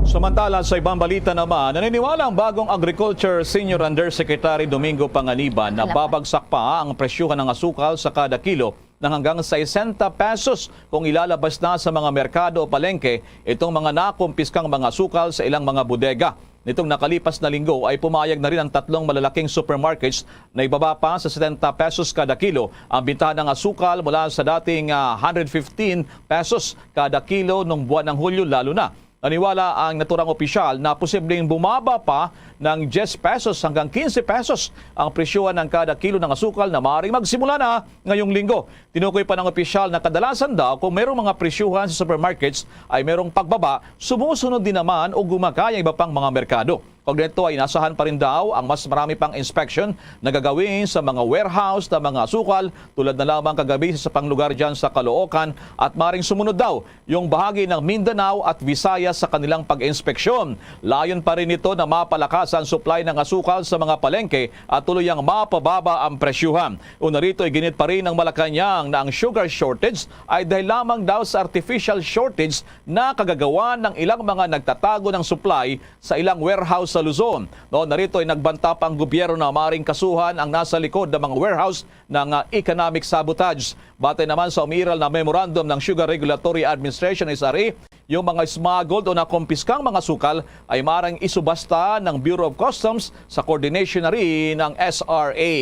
Samantala sa ibang balita naman, naniniwala ang bagong Agriculture Senior Undersecretary Domingo Panganiban na babagsak pa ang presyuhan ng asukal sa kada kilo ng hanggang 60 pesos kung ilalabas na sa mga merkado o palengke itong mga nakumpiskang mga asukal sa ilang mga bodega. Nitong nakalipas na linggo ay pumayag na rin ang 3 malalaking supermarkets na ibaba pa sa 70 pesos kada kilo ang bintahan ng asukal mula sa dating 115 pesos kada kilo noong buwan ng Hulyo lalo na. Naniwala ang naturang opisyal na posibleng bumaba pa ng 10 pesos hanggang 15 pesos ang presyuhan ng kada kilo ng asukal na maaaring magsimula na ngayong linggo. Tinukoy pa ng opisyal na kadalasan daw kung mayroong mga presyuhan sa supermarkets ay mayroong pagbaba, sumusunod din naman o gumagaya iba pang mga merkado. Pag nito ay inasahan pa rin daw ang mas marami pang inspection na gagawin sa mga warehouse na mga asukal tulad na lamang kagabi sa panglugar dyan sa Caloocan at maring sumunod daw yung bahagi ng Mindanao at Visayas sa kanilang pag-inspeksyon. Layon pa rin ito na mapalakas ang supply ng asukal sa mga palengke at tuluyang mapababa ang presyuhan. Una rito ay ginit pa rin ng Malacanang na ang sugar shortage ay dahil lamang daw sa artificial shortage na kagagawa ng ilang mga nagtatago ng supply sa ilang warehouse sa Luzon. Narito ay nagbanta pa ang gobyerno na maaaring kasuhan ang nasa likod ng mga warehouse ng economic sabotage. Batay naman sa umiiral na memorandum ng Sugar Regulatory Administration SRA, yung mga smuggled o nakumpiskang mga sukal ay maaaring isubasta ng Bureau of Customs sa coordination na rin ng SRA.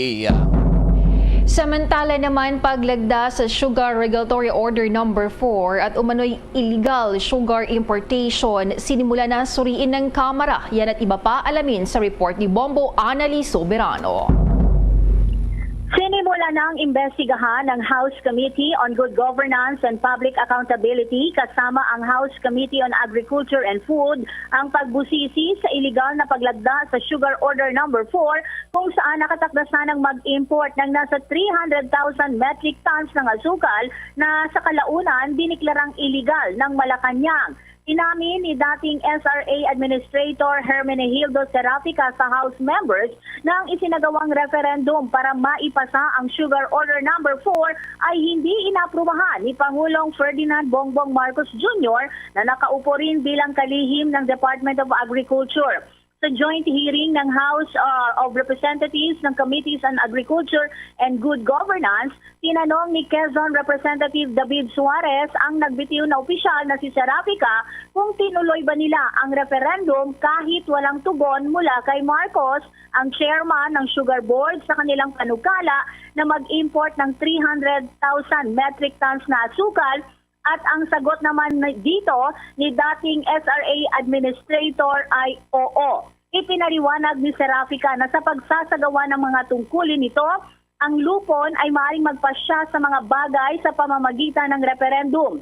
Samantala naman, paglagda sa Sugar Regulatory Order No. 4 at umano'y illegal sugar importation, sinimula na suriin ng Kamara. Yan at iba pa alamin sa report ni Bombo Annalise Soberano. Sinimula na ang imbestigahan ng House Committee on Good Governance and Public Accountability kasama ang House Committee on Agriculture and Food ang pagbusisi sa iligal na paglagda sa Sugar Order No. 4 kung saan nakatakdasan ng mag-import ng nasa 300,000 metric tons ng asukal na sa kalaunan diniklarang iligal ng Malacanang. Inamin ni dating SRA Administrator Hermenegildo Serafica sa House members na ang isinagawang referendum para maipasa ang Sugar Order No. 4 ay hindi inaprubahan ni Pangulong Ferdinand Bongbong Marcos Jr. na nakaupo rin bilang kalihim ng Department of Agriculture. Sa joint hearing ng House of Representatives ng Committees on Agriculture and Good Governance, tinanong ni Quezon Representative David Suarez ang nagbitiw na opisyal na si Serafica kung tinuloy ba nila ang referendum kahit walang tugon mula kay Marcos, ang chairman ng Sugar Board, sa kanilang panukala na mag-import ng 300,000 metric tons na asukal. At ang sagot naman dito ni dating SRA Administrator ay oo. Ipinaliwanag ni Serafica na sa pagsasagawa ng mga tungkulin nito, ang lupon ay maaaring magpasya sa mga bagay sa pamamagitan ng referendum.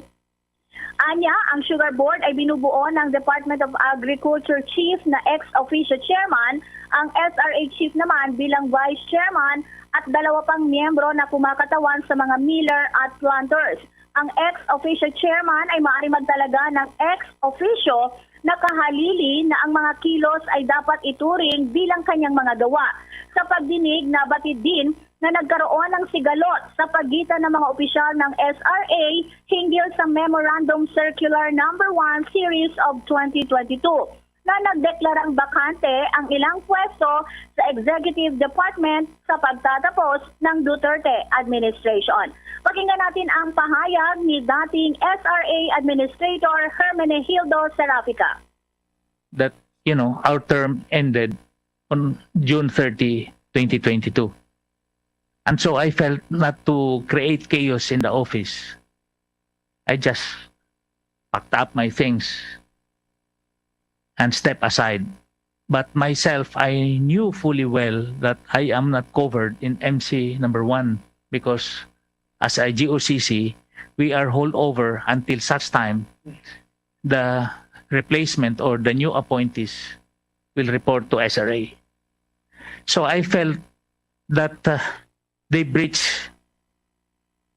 Anya, ang Sugar Board ay binubuo ng Department of Agriculture Chief na ex-officio chairman, ang SRA Chief naman bilang Vice Chairman at 2 pang miyembro na kumakatawan sa mga miller at planters. Ang ex-officio chairman ay maaaring magtalaga ng ex-officio na kahalili na ang mga kilos ay dapat ituring bilang kanyang mga gawa. Sa pagdinig, nabatid din na nagkaroon ng sigalot sa pagitan ng mga opisyal ng SRA hinggil sa Memorandum Circular No. 1 Series of 2022 na nagdeklarang bakante ang ilang pwesto sa Executive Department sa pagtatapos ng Duterte administration. Pakinggan natin ang pahayag ni dating SRA Administrator Hermenegildo Serafica. That, our term ended on June 30, 2022. And so I felt not to create chaos in the office. I just packed up my things and step aside. But myself, I knew fully well that I am not covered in MC number 1 because as a GOCC, we are holdover until such time the replacement or the new appointees will report to SRA. So I felt that they breached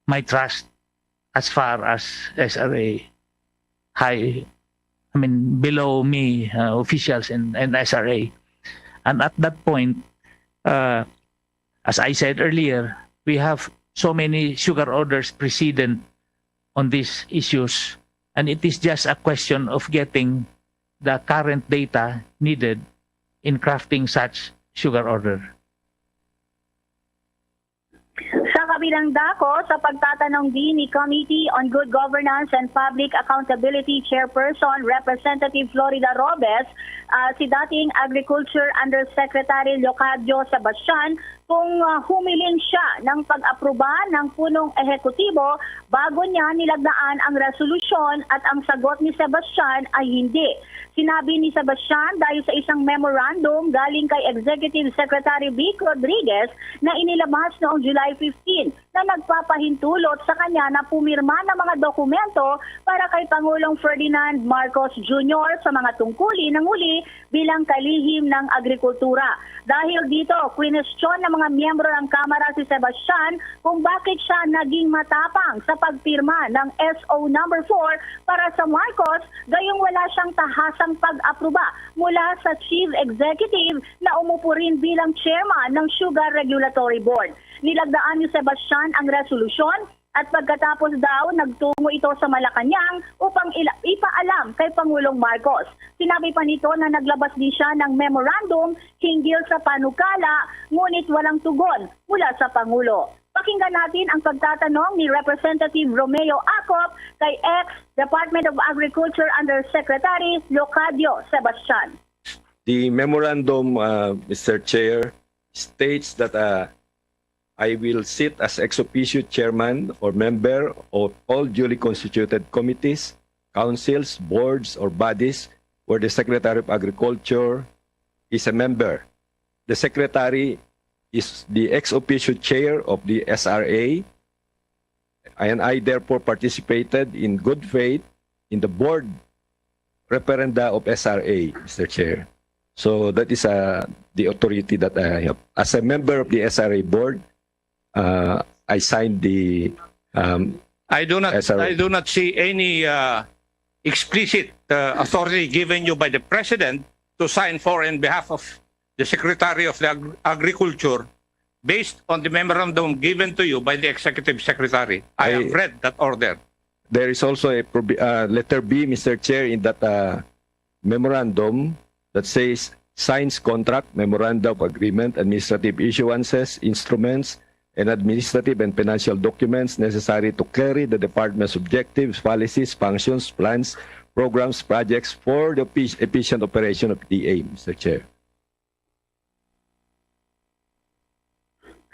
my trust as far as SRA below me officials and SRA. And at that point, as I said earlier, we have so many sugar orders precedent on these issues, and it is just a question of getting the current data needed in crafting such sugar order. Sa kabilang dako, sa pagtatanong din ni Committee on Good Governance and Public Accountability Chairperson Representative Florida Robes, si dating Agriculture Undersecretary Leocadio Sebastian, kung humiling siya ng pag-aproba ng punong ehekutibo bago niya nilagdaan ang resolusyon, at ang sagot ni Sebastian ay hindi. Sinabi ni Sebastian dahil sa isang memorandum galing kay Executive Secretary Vic Rodriguez na inilabas noong July 15 na nagpapahintulot sa kanya na pumirma ng mga dokumento para kay Pangulong Ferdinand Marcos Jr. sa mga tungkulin ng huli bilang kalihim ng agrikultura. Dahil dito, kwinestyon ng mga miyembro ng Kamara si Sebastian kung bakit siya naging matapang sa pagpirma ng SO number 4 para sa Marcos, gayong wala siyang tahasang pag-aproba mula sa Chief Executive na umupo rin bilang chairman ng Sugar Regulatory Board. Nilagdaan ni Sebastian ang resolusyon at pagkatapos daw nagtungo ito sa Malacanang upang ipaalam kay Pangulong Marcos. Sinabi pa nito na naglabas din siya ng memorandum hinggil sa panukala, ngunit walang tugon mula sa Pangulo. Pakinggan natin ang pagtatanong ni Representative Romeo Acop kay ex-Department of Agriculture Undersecretary Leocadio Sebastian. The memorandum, Mr. Chair, states that I will sit as ex officio chairman or member of all duly constituted committees, councils, boards, or bodies where the Secretary of Agriculture is a member. The Secretary is the ex officio chair of the SRA, and I therefore participated in good faith in the board referenda of SRA, Mr. Chair. So that is the authority that I have. As a member of the SRA board, I signed the I do SRA. not see any explicit authority given you by the President to sign for in behalf of the Secretary of the Agriculture based on the memorandum given to you by the Executive Secretary. I have read that order. There is also a letter B, Mr. Chair, in that memorandum that says signs contract, memoranda of agreement, administrative issuances, instruments, and administrative and financial documents necessary to carry the department's objectives, policies, functions, plans, programs, projects for the efficient operation of DA, Mr. Chair.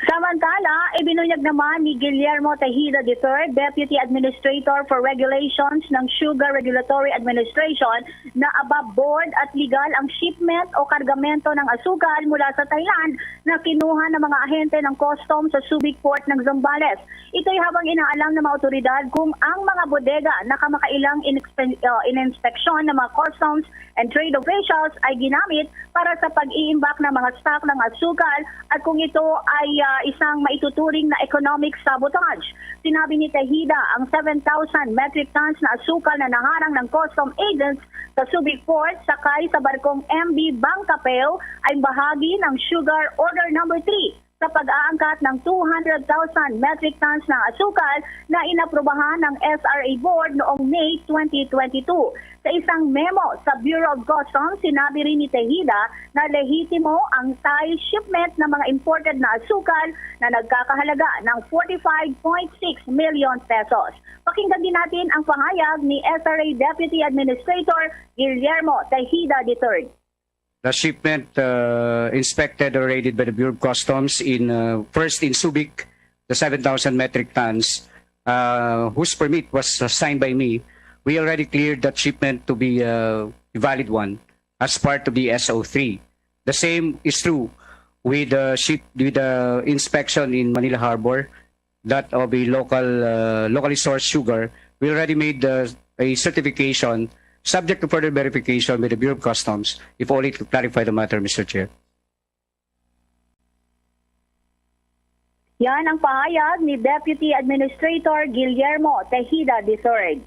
Samantala, ibinunyag naman ni Guillermo Tejeda III, Deputy Administrator for Regulations ng Sugar Regulatory Administration, na above board at legal ang shipment o kargamento ng asukal mula sa Thailand na kinuha ng mga ahente ng customs sa Subic Port ng Zambales. Ito'y habang inaalam ng mga otoridad kung ang mga bodega na kamakailang in-inspeksyon ng mga customs and trade officials ay ginamit para sa pag-iimbak ng mga stock ng asukal, at kung ito ay isang maituturing na economic sabotage. Sinabi ni Tejeda ang 7,000 metric tons na asukal na naharang ng custom agents sa Subic Port sakay sa barkong MB Bangkapel ay bahagi ng Sugar Order Number 3 sa pag-aangkat ng 200,000 metric tons ng asukal na inaprubahan ng SRA Board noong May 2022. Sa isang memo sa Bureau of Customs, sinabi rin ni Tejeda na lehitimo ang Thai shipment ng mga imported na asukal na nagkakahalaga ng 45.6 million pesos. Pakinggan din natin ang pahayag ni SRA Deputy Administrator Guillermo Tejeda III. The shipment inspected or raided by the Bureau of Customs first in Subic, the 7,000 metric tons, whose permit was signed by me. We already cleared that shipment to be a valid one as part of the SO3. The same is true with the inspection in Manila Harbor, that of a locally sourced sugar. We already made a certification subject to further verification by the Bureau of Customs, if only to clarify the matter, Mr. Chair. Yan ang pahayag ni Deputy Administrator Guillermo Tejeda III.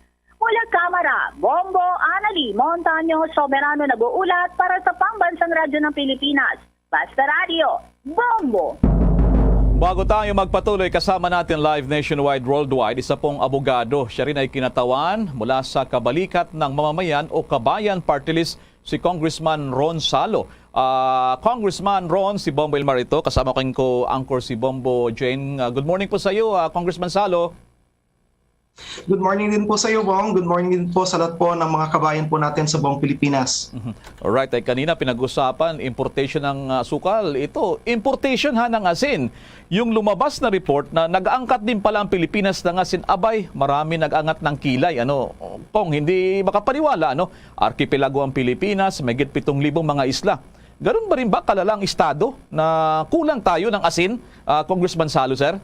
Mula Kamara, Bombo Anali Montaño Soberano nag-uulat para sa Pambansang Radyo ng Pilipinas. Basta Radio, Bombo! Bago tayo magpatuloy, kasama natin live nationwide, worldwide, isa pong abogado. Siya rin ay kinatawan mula sa Kabalikat ng Mamamayan o Kabayan Party List, si Congressman Ron Salo. Congressman Ron, si Bombo Elmar ito. Kasama ko anchor si Bombo Jane. Good morning po sa iyo, Congressman Salo. Good morning din po sa iyo, Bong. Good morning din po sa lahat po ng mga kabayan po natin sa buong Pilipinas. Alright, ay kanina pinag-usapan, importation ng sukal. Ito, importation ng asin. Yung lumabas na report na nag-aangkat din pala ang Pilipinas ng asin, abay, marami nag-angat ng kilay. Kung hindi makapaniwala, arkipelago ang Pilipinas, may 7,000 mga isla. Ganun ba rin ba kalalang estado na kulang tayo ng asin, Congressman Salo, sir?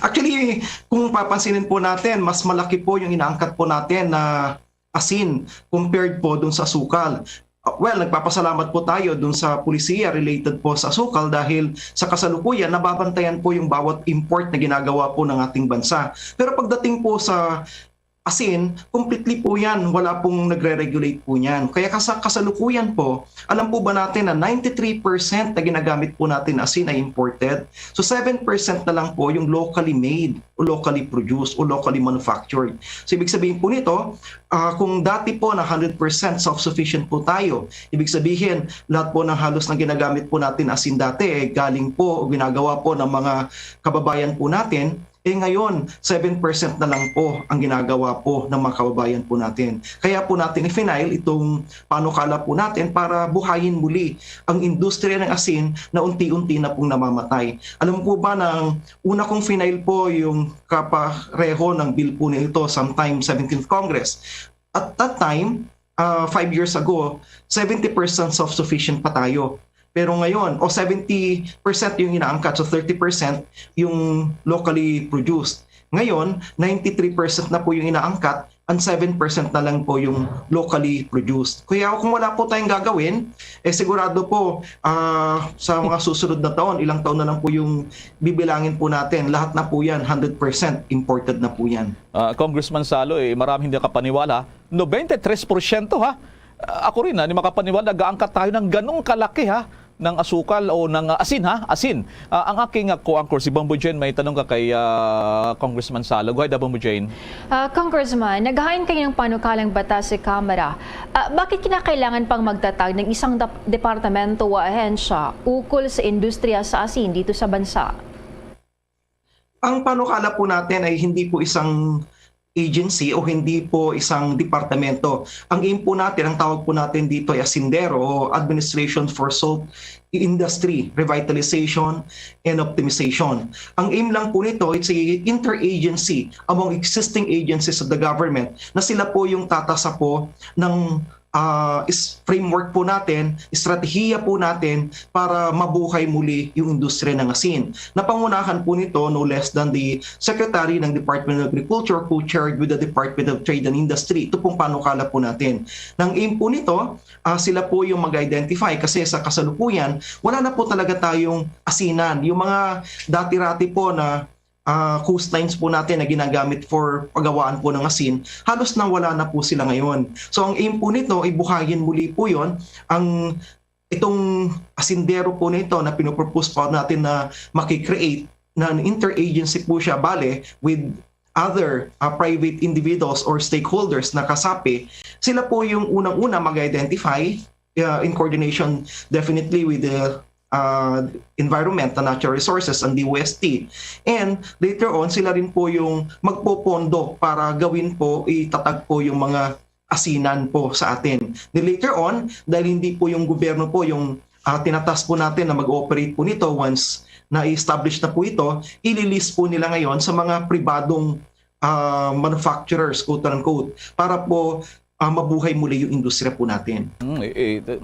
Actually, kung papansinin po natin, mas malaki po yung inaangkat po natin na asin compared po dun sa sukal. Well, nagpapasalamat po tayo dun sa pulisiya related po sa sukal dahil sa kasalukuyan, nababantayan po yung bawat import na ginagawa po ng ating bansa. Pero pagdating po sa asin, completely po yan. Wala pong nagre-regulate po yan. Kaya kasalukuyan po, alam po ba natin na 93% na ginagamit po natin asin ay imported? So 7% na lang po yung locally made o locally produced o locally manufactured. So ibig sabihin po nito, kung dati po na 100% self-sufficient po tayo, ibig sabihin lahat po ng halos na ginagamit po natin asin dati galing po o ginagawa po ng mga kababayan po natin, ngayon, 7% na lang po ang ginagawa po ng mga kababayan po natin. Kaya po natin i-final itong panukala po natin para buhayin muli ang industriya ng asin na unti-unti na pong namamatay. Alam po ba na una kong final po yung kapareho ng bill po nito sometime 17th Congress. At that time, 5 years ago, 70% self-sufficient pa tayo. Pero ngayon, 70% yung inaangkat, so 30% yung locally produced. Ngayon, 93% na po yung inaangkat, and 7% na lang po yung locally produced. Kaya kung wala po tayong gagawin, sigurado po sa mga susunod na taon, ilang taon na lang po yung bibilangin po natin. Lahat na po yan, 100% imported na po yan. Congressman Salo, marami hindi kapaniwala. 93% ha? Ako rin hindi makapaniwala, nag-aangkat tayo ng ganong kalaki ng asukal o ng asin asin. Ang aking co-anchor si Bombo Jane, may tanong ka kay Congressman Salo. Go ahead, Bombo Jane. Congressman, naghahain kayo ng panukalang batas sa Kamara. Bakit kinakailangan pang magtatag ng isang departamento o ahensya ukol sa industriya sa asin dito sa bansa? Ang panukala po natin ay hindi po isang agency o hindi po isang departamento. Ang aim po natin, ang tawag po natin dito ay Asindero o Administration for Salt Industry Revitalization and Optimization. Ang aim lang po nito, it's a interagency among existing agencies of the government na sila po yung tatasa po ng framework po natin, estratehiya po natin para mabuhay muli yung industriya ng asin. Napangunahan po nito no less than the Secretary ng Department of Agriculture who chaired with the Department of Trade and Industry. Ito pong panukala po natin. Nang aim po nito, sila po yung mag-identify kasi sa kasalukuyan, wala na po talaga tayong asinan. Yung mga dati-rati po na coastlines po natin na ginagamit for paggawaan po ng asin, halos nang wala na po sila ngayon. So ang aim po nito ay buhayin muli po yon. Itong asindero po nito na pinopropose po natin na makikreate na interagency po siya with other private individuals or stakeholders na kasapi, sila po yung unang-una mag-identify in coordination definitely with the environment and natural resources and the DOST. And later on, sila rin po yung magpopondo para gawin po, itatag po yung mga asinan po sa atin. Then later on, dahil hindi po yung gobyerno po yung tinatas po natin na mag-ooperate po nito once na-establish na po ito, ililist po nila ngayon sa mga pribadong manufacturers, quote-unquote, para po mabuhay muli yung industriya po natin.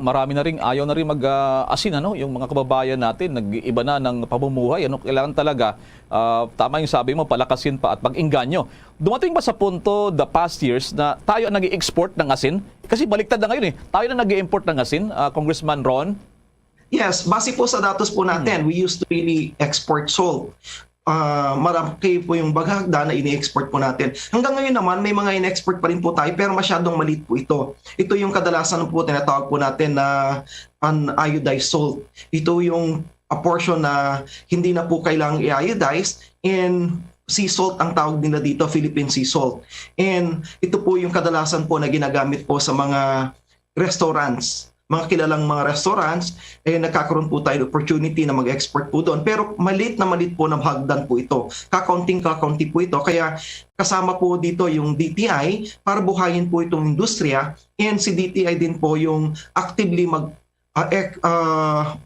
Marami na rin, ayaw na rin mag-asin, yung mga kababayan natin, nag-iba na ng pamumuhay. Kailangan talaga, tama yung sabi mo, palakasin pa at pag-inganyo. Dumating ba sa punto the past years na tayo ang nag-i-export ng asin? Kasi baliktad na ngayon tayo na nag-i-import ng asin, Congressman Ron? Yes, base po sa datos po natin, we used to really export salt. marami po yung baghagda na ini-export po natin. Hanggang ngayon naman, may mga in-export pa rin po tayo pero masyadong maliit po ito. Ito yung kadalasan po tinatawag po natin na uniodized salt. Ito yung a portion na hindi na po kailangang i-iodize, and sea salt ang tawag nila dito, Philippine sea salt. And ito po yung kadalasan po na ginagamit po sa mga restaurants. Mga kilalang mga restaurants, nagkakaroon po tayo opportunity na mag-export po doon. Pero malit po na hagdan po ito. Kakaunti po ito. Kaya kasama po dito yung DTI para buhayin po itong industriya. And si DTI din po yung actively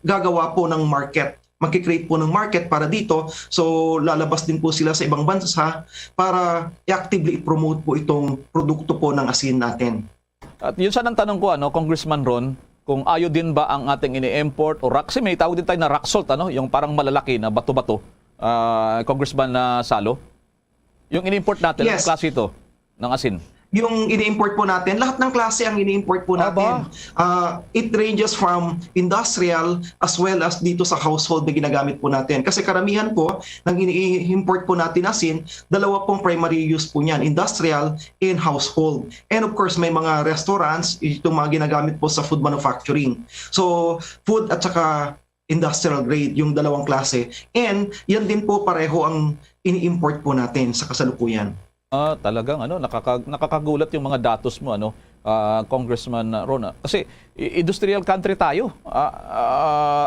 gagawa po ng market. Mag-create po ng market para dito. So lalabas din po sila sa ibang bansa para actively promote po itong produkto po ng asin natin. At yun sana ang tanong ko, Congressman Ron, kung iodine ba ang ating ini-import o rock. Kasi may tawag din tayo na rock salt, yung parang malalaki na bato-bato, Congressman Salo. Yung ini-import natin, Yes. ang klase ito ng asin. Yung ini-import po natin, lahat ng klase ang ini-import po natin. It ranges from industrial as well as dito sa household na ginagamit po natin. Kasi karamihan po ng ini-import po natin asin, dalawa pong primary use po niyan, industrial and household. And of course, may mga restaurants, itong mga ginagamit po sa food manufacturing. So, food at saka industrial grade, yung dalawang klase. And yan din po pareho ang ini-import po natin sa kasalukuyan. Talagang nakakagulat yung mga datos mo, Congressman Ron. Kasi industrial country tayo,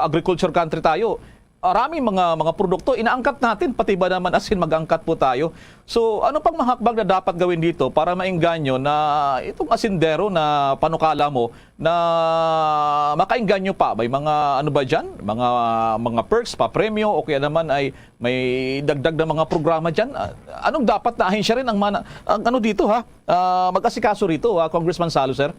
agriculture country tayo. Maraming mga produkto inaangkat natin, pati ba naman asin mag-angkat po tayo. So ano pang mga hakbang na dapat gawin dito para maengganyo na itong asindero na panukala mo na makaengganyo pa? May mga ano ba diyan? Mga perks pa, premyo o kaya naman ay may dagdag na mga programa diyan. Anong dapat na ahensya rin ang dito mag-asikaso rito, Congressman Salo, sir?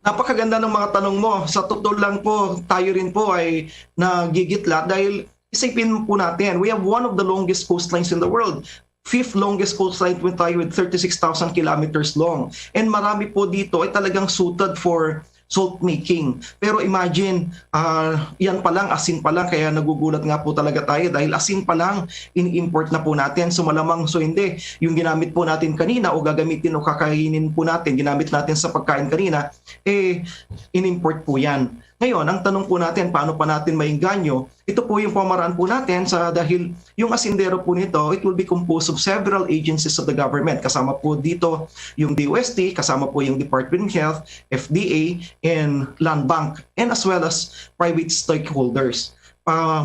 Napakaganda ng mga tanong mo. Sa totoo lang po, tayo rin po ay nagigitla dahil isipin po natin, we have one of the longest coastlines in the world. 5th longest coastline po tayo with 36,000 kilometers long. And marami po dito ay talagang suited for salt making. Pero imagine, yan pa lang, asin pa lang, kaya nagugulat nga po talaga tayo dahil asin pa lang, in-import na po natin. So malamang, so hindi, yung ginamit po natin kanina o gagamitin o kakainin po natin, ginamit natin sa pagkain kanina, in-import po yan. Ngayon, ang tanong po natin, paano pa natin maingganyo? Ito po yung pamaraan po natin dahil yung asindero po nito, it will be composed of several agencies of the government. Kasama po dito yung DOST, kasama po yung Department of Health, FDA, and Land Bank, and as well as private stakeholders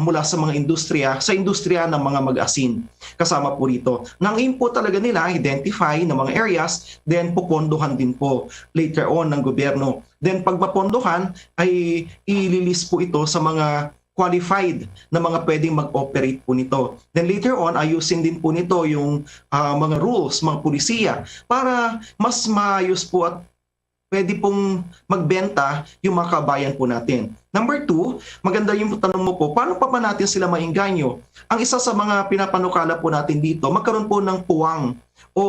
mula sa mga industriya ng mga mag-asin. Kasama po rito. Nang aim po talaga nila, identify ng mga areas, then pupondohan din po later on ng gobyerno. Then pag mapondohan, ay ililis po ito sa mga qualified na mga pwedeng mag-operate po nito. Then later on, ayusin din po nito yung mga rules, mga pulisiya, para mas maayos po at pwede pong magbenta yung mga kabayan po natin. Number 2, maganda yung tanong mo po, paano pa natin sila maingganyo? Ang isa sa mga pinapanukala po natin dito, magkaroon po ng puwang o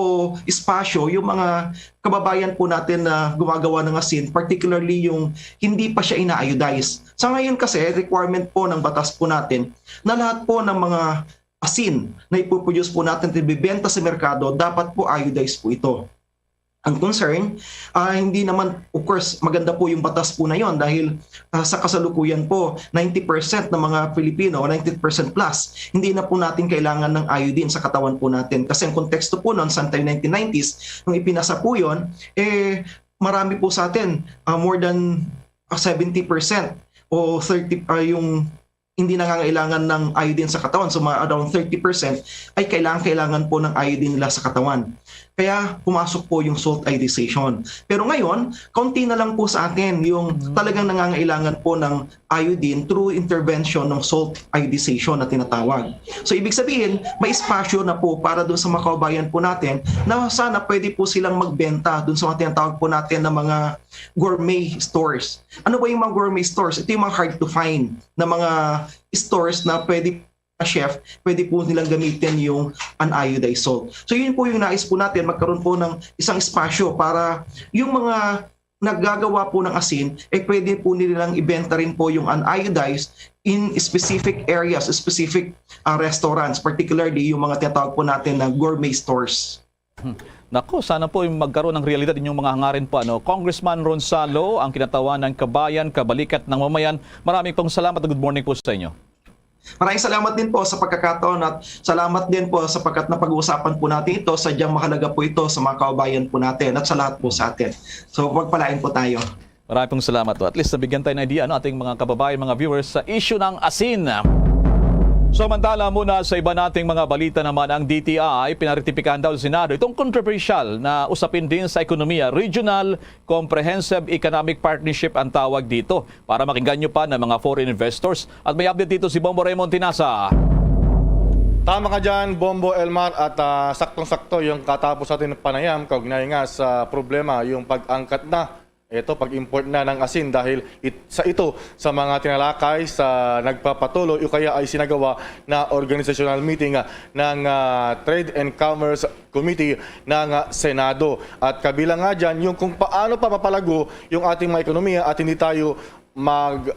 espasyo yung mga kababayan po natin na gumagawa ng asin, particularly yung hindi pa siya ina-iodize. Sa ngayon kasi, requirement po ng batas po natin na lahat po ng mga asin na ipoproduce po natin at ibibenta sa merkado, dapat po iodize po ito. Ang concern, hindi naman, of course, maganda po yung batas po na yon dahil sa kasalukuyan po, 90% ng mga Pilipino, 90% plus, hindi na po natin kailangan ng iodine sa katawan po natin. Kasi ang konteksto po noon, sa 1990s, nung ipinasa po yun, marami po sa atin, more than 70% o 30% yung hindi nangangailangan ng iodine sa katawan. So around 30% ay kailangan po ng iodine nila sa katawan. Kaya pumasok po yung salt iodization. Pero ngayon, kaunti na lang po sa atin yung talagang nangangailangan po ng iodine through intervention ng salt iodization na tinatawag. So ibig sabihin, may espasyo na po para doon sa mga kababayan po natin na sana pwede po silang magbenta doon sa mga tinatawag po natin na mga gourmet stores. Ano ba yung mga gourmet stores? Ito yung mga hard to find na mga stores na pwede chef, pwede po nilang gamitin yung uniodized salt. So yun po yung nais po natin, magkaroon po ng isang espasyo para yung mga naggagawa po ng asin, pwede po nilang ibenta rin po yung uniodized in specific areas, specific restaurants, particularly yung mga tinatawag po natin na gourmet stores. Nako, sana po magkaroon ng realidad inyong mga hangarin po. Congressman Ronsalo, ang kinatawan ng kabayan, kabalikat ng mamayan. Maraming pong salamat at good morning po sa inyo. Maraming salamat din po sa pagkakataon at salamat din po sapagkat napag-uusapan po natin ito. Sadyang mahalaga po ito sa mga kababayan po natin at sa lahat po sa atin. So pagpalain po tayo. Maraming pong salamat po. At least nabigyan tayo ng idea ating mga kababayan, mga viewers sa issue ng asin. Samantala muna sa iba nating mga balita naman, ang DTI pinaretipikahan daw sa Senado itong controversial na usapin din sa ekonomiya. Regional Comprehensive Economic Partnership ang tawag dito para makinggan nyo pa ng mga foreign investors. At may update dito si Bombo Raymond Tinasa. Tama ka dyan, Bombo Elmar, at saktong-sakto yung katapos natin ng panayam, kaugnay nga sa problema yung pag-angkat na pag-import na ng asin dahil sa mga tinalakay sa nagpapatuloy o kaya ay sinagawa na organizational meeting ng Trade and Commerce Committee ng Senado. At kabilang nga dyan yung kung paano pa mapalago yung ating mga ekonomiya at hindi tayo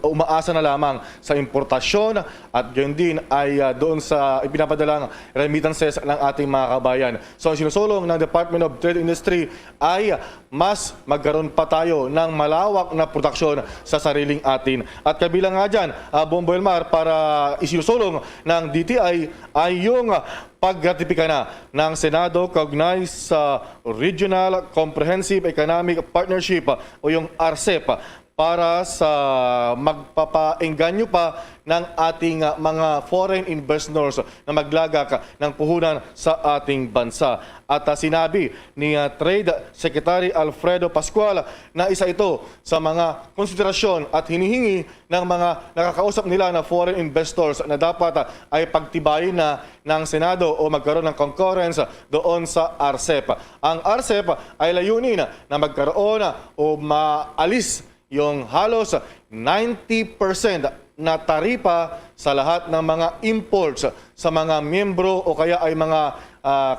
umaasa na lamang sa importasyon at yun din ay doon sa ipinapadalang remittances ng ating mga kabayan. So ang sinusulong ng Department of Trade Industry ay mas magkaroon pa tayo ng malawak na produksyon sa sariling atin. At kabilang nga dyan, Bombo Elmar, para isinusulong ng DTI ay yung pagratipika na ng Senado kaugnay sa Regional Comprehensive Economic Partnership o yung RCEP para sa magpapaengganyo pa ng ating mga foreign investors na maglagak ng puhunan sa ating bansa. At sinabi ni Trade Secretary Alfredo Pascual na isa ito sa mga konsiderasyon at hinihingi ng mga nakakausap nila na foreign investors na dapat ay pagtibayin na ng Senado o magkaroon ng concurrence doon sa RCEP. Ang RCEP ay layunin na magkaroon o maalis yung halos 90% na taripa sa lahat ng mga imports sa mga miyembro o kaya ay mga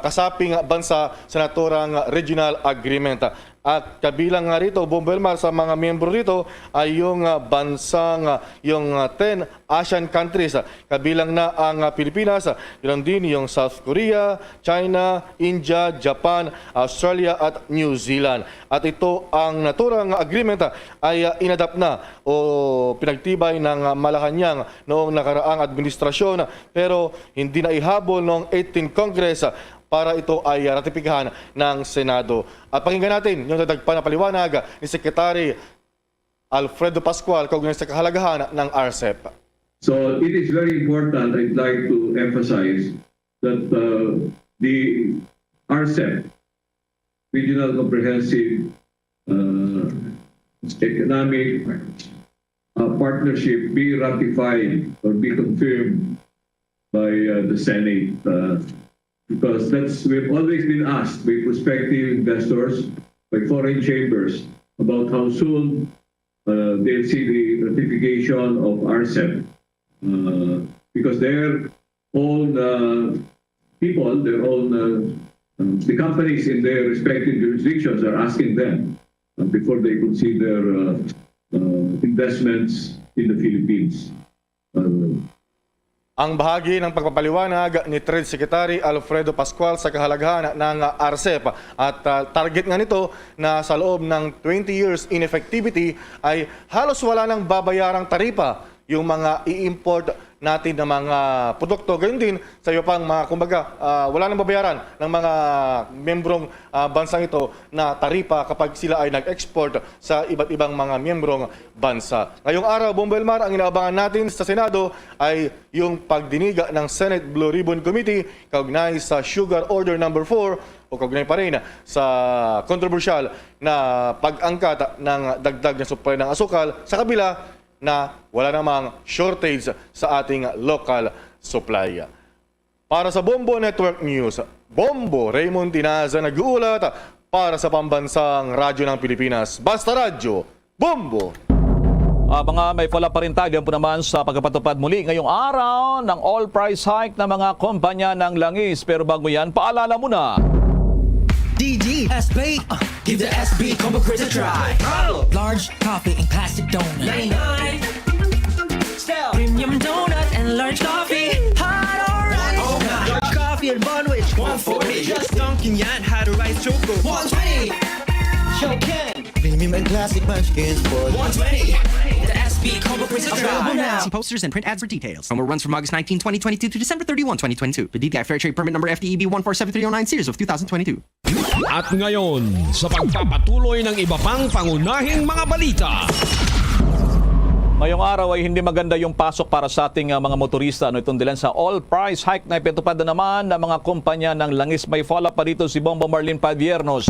kasaping bansa sa naturang regional agreement. At kabilang nga rito, Bombo Elmar, sa mga miyembro rito ay yung bansang, yung 10 Asian countries. Kabilang na ang Pilipinas, yun din yung South Korea, China, India, Japan, Australia at New Zealand. At ito ang naturang agreement ay inadapt na o pinagtibay ng Malacanang noong nakaraang administrasyon pero hindi na ihabol noong 18th Congress para ito ay ratipikahan ng Senado. At pakinggan natin yung dadagpa na paliwanag ni Secretary Alfredo Pascual kaugnay sa kahalagahan ng RCEP. So it is very important, I'd like to emphasize that the RCEP, Regional Comprehensive Economic Partnership, be ratified or be confirmed by the Senate. Because we've always been asked by prospective investors, by foreign chambers, about how soon they'll see the ratification of RCEP. Because their own people, their own, the companies in their respective jurisdictions are asking them before they consider investments in the Philippines. Ang bahagi ng pagpapaliwanag ni Trade Secretary Alfredo Pascual sa kahalagahan ng RCEP at target nga nito na sa loob ng 20 years ineffectivity ay halos wala nang babayarang taripa yung mga i-import natin ng mga produkto. Gayun din sa iyo pang mga, kumbaga, wala nang babayaran ng mga membrong bansang ito na taripa kapag sila ay nag-export sa iba't ibang mga membrong bansa. Ngayong araw, Bombo Elmar, ang inaabangan natin sa Senado ay yung pagdiniga ng Senate Blue Ribbon Committee kaugnay sa Sugar Order No. 4 o kaugnay pa rin sa kontrobersyal na pag-angkat ng dagdag na supply ng asukal sa kabila na wala namang shortage sa ating local supply. Para sa Bombo Network News, Bombo Raymond Tinaza nag-uulat para sa pambansang radyo ng Pilipinas. Basta Radyo, Bombo! Mga may pala pa rin tayo po naman sa pagpapatupad muli ngayong araw ng all-price hike ng mga kumpanya ng langis. Pero bago yan, paalala muna. DD, SB, give the SB Combo Craze a try. Large coffee and classic donut. 99. Premium donut and large coffee. Hot orange. Large coffee and Bonwich. 140. Just Dunkin' yan. Had a rice choco. 120. Shoken. Premium and classic munchkins for 120. The SB Combo Craze a try. See posters and print ads for details. Promo runs from August 19, 2022 to December 31, 2022. The DTI Fair Trade Permit number FTEB 147309 series of 2022. At ngayon, sa pagpapatuloy ng iba pang pangunahing mga balita. Ngayong araw ay hindi maganda yung pasok para sa ating mga motorista. Itong dilan sa all price hike na ipinatupad na naman ng mga kumpanya ng langis. May follow-up pa dito si Bombo Marlene Padiernos.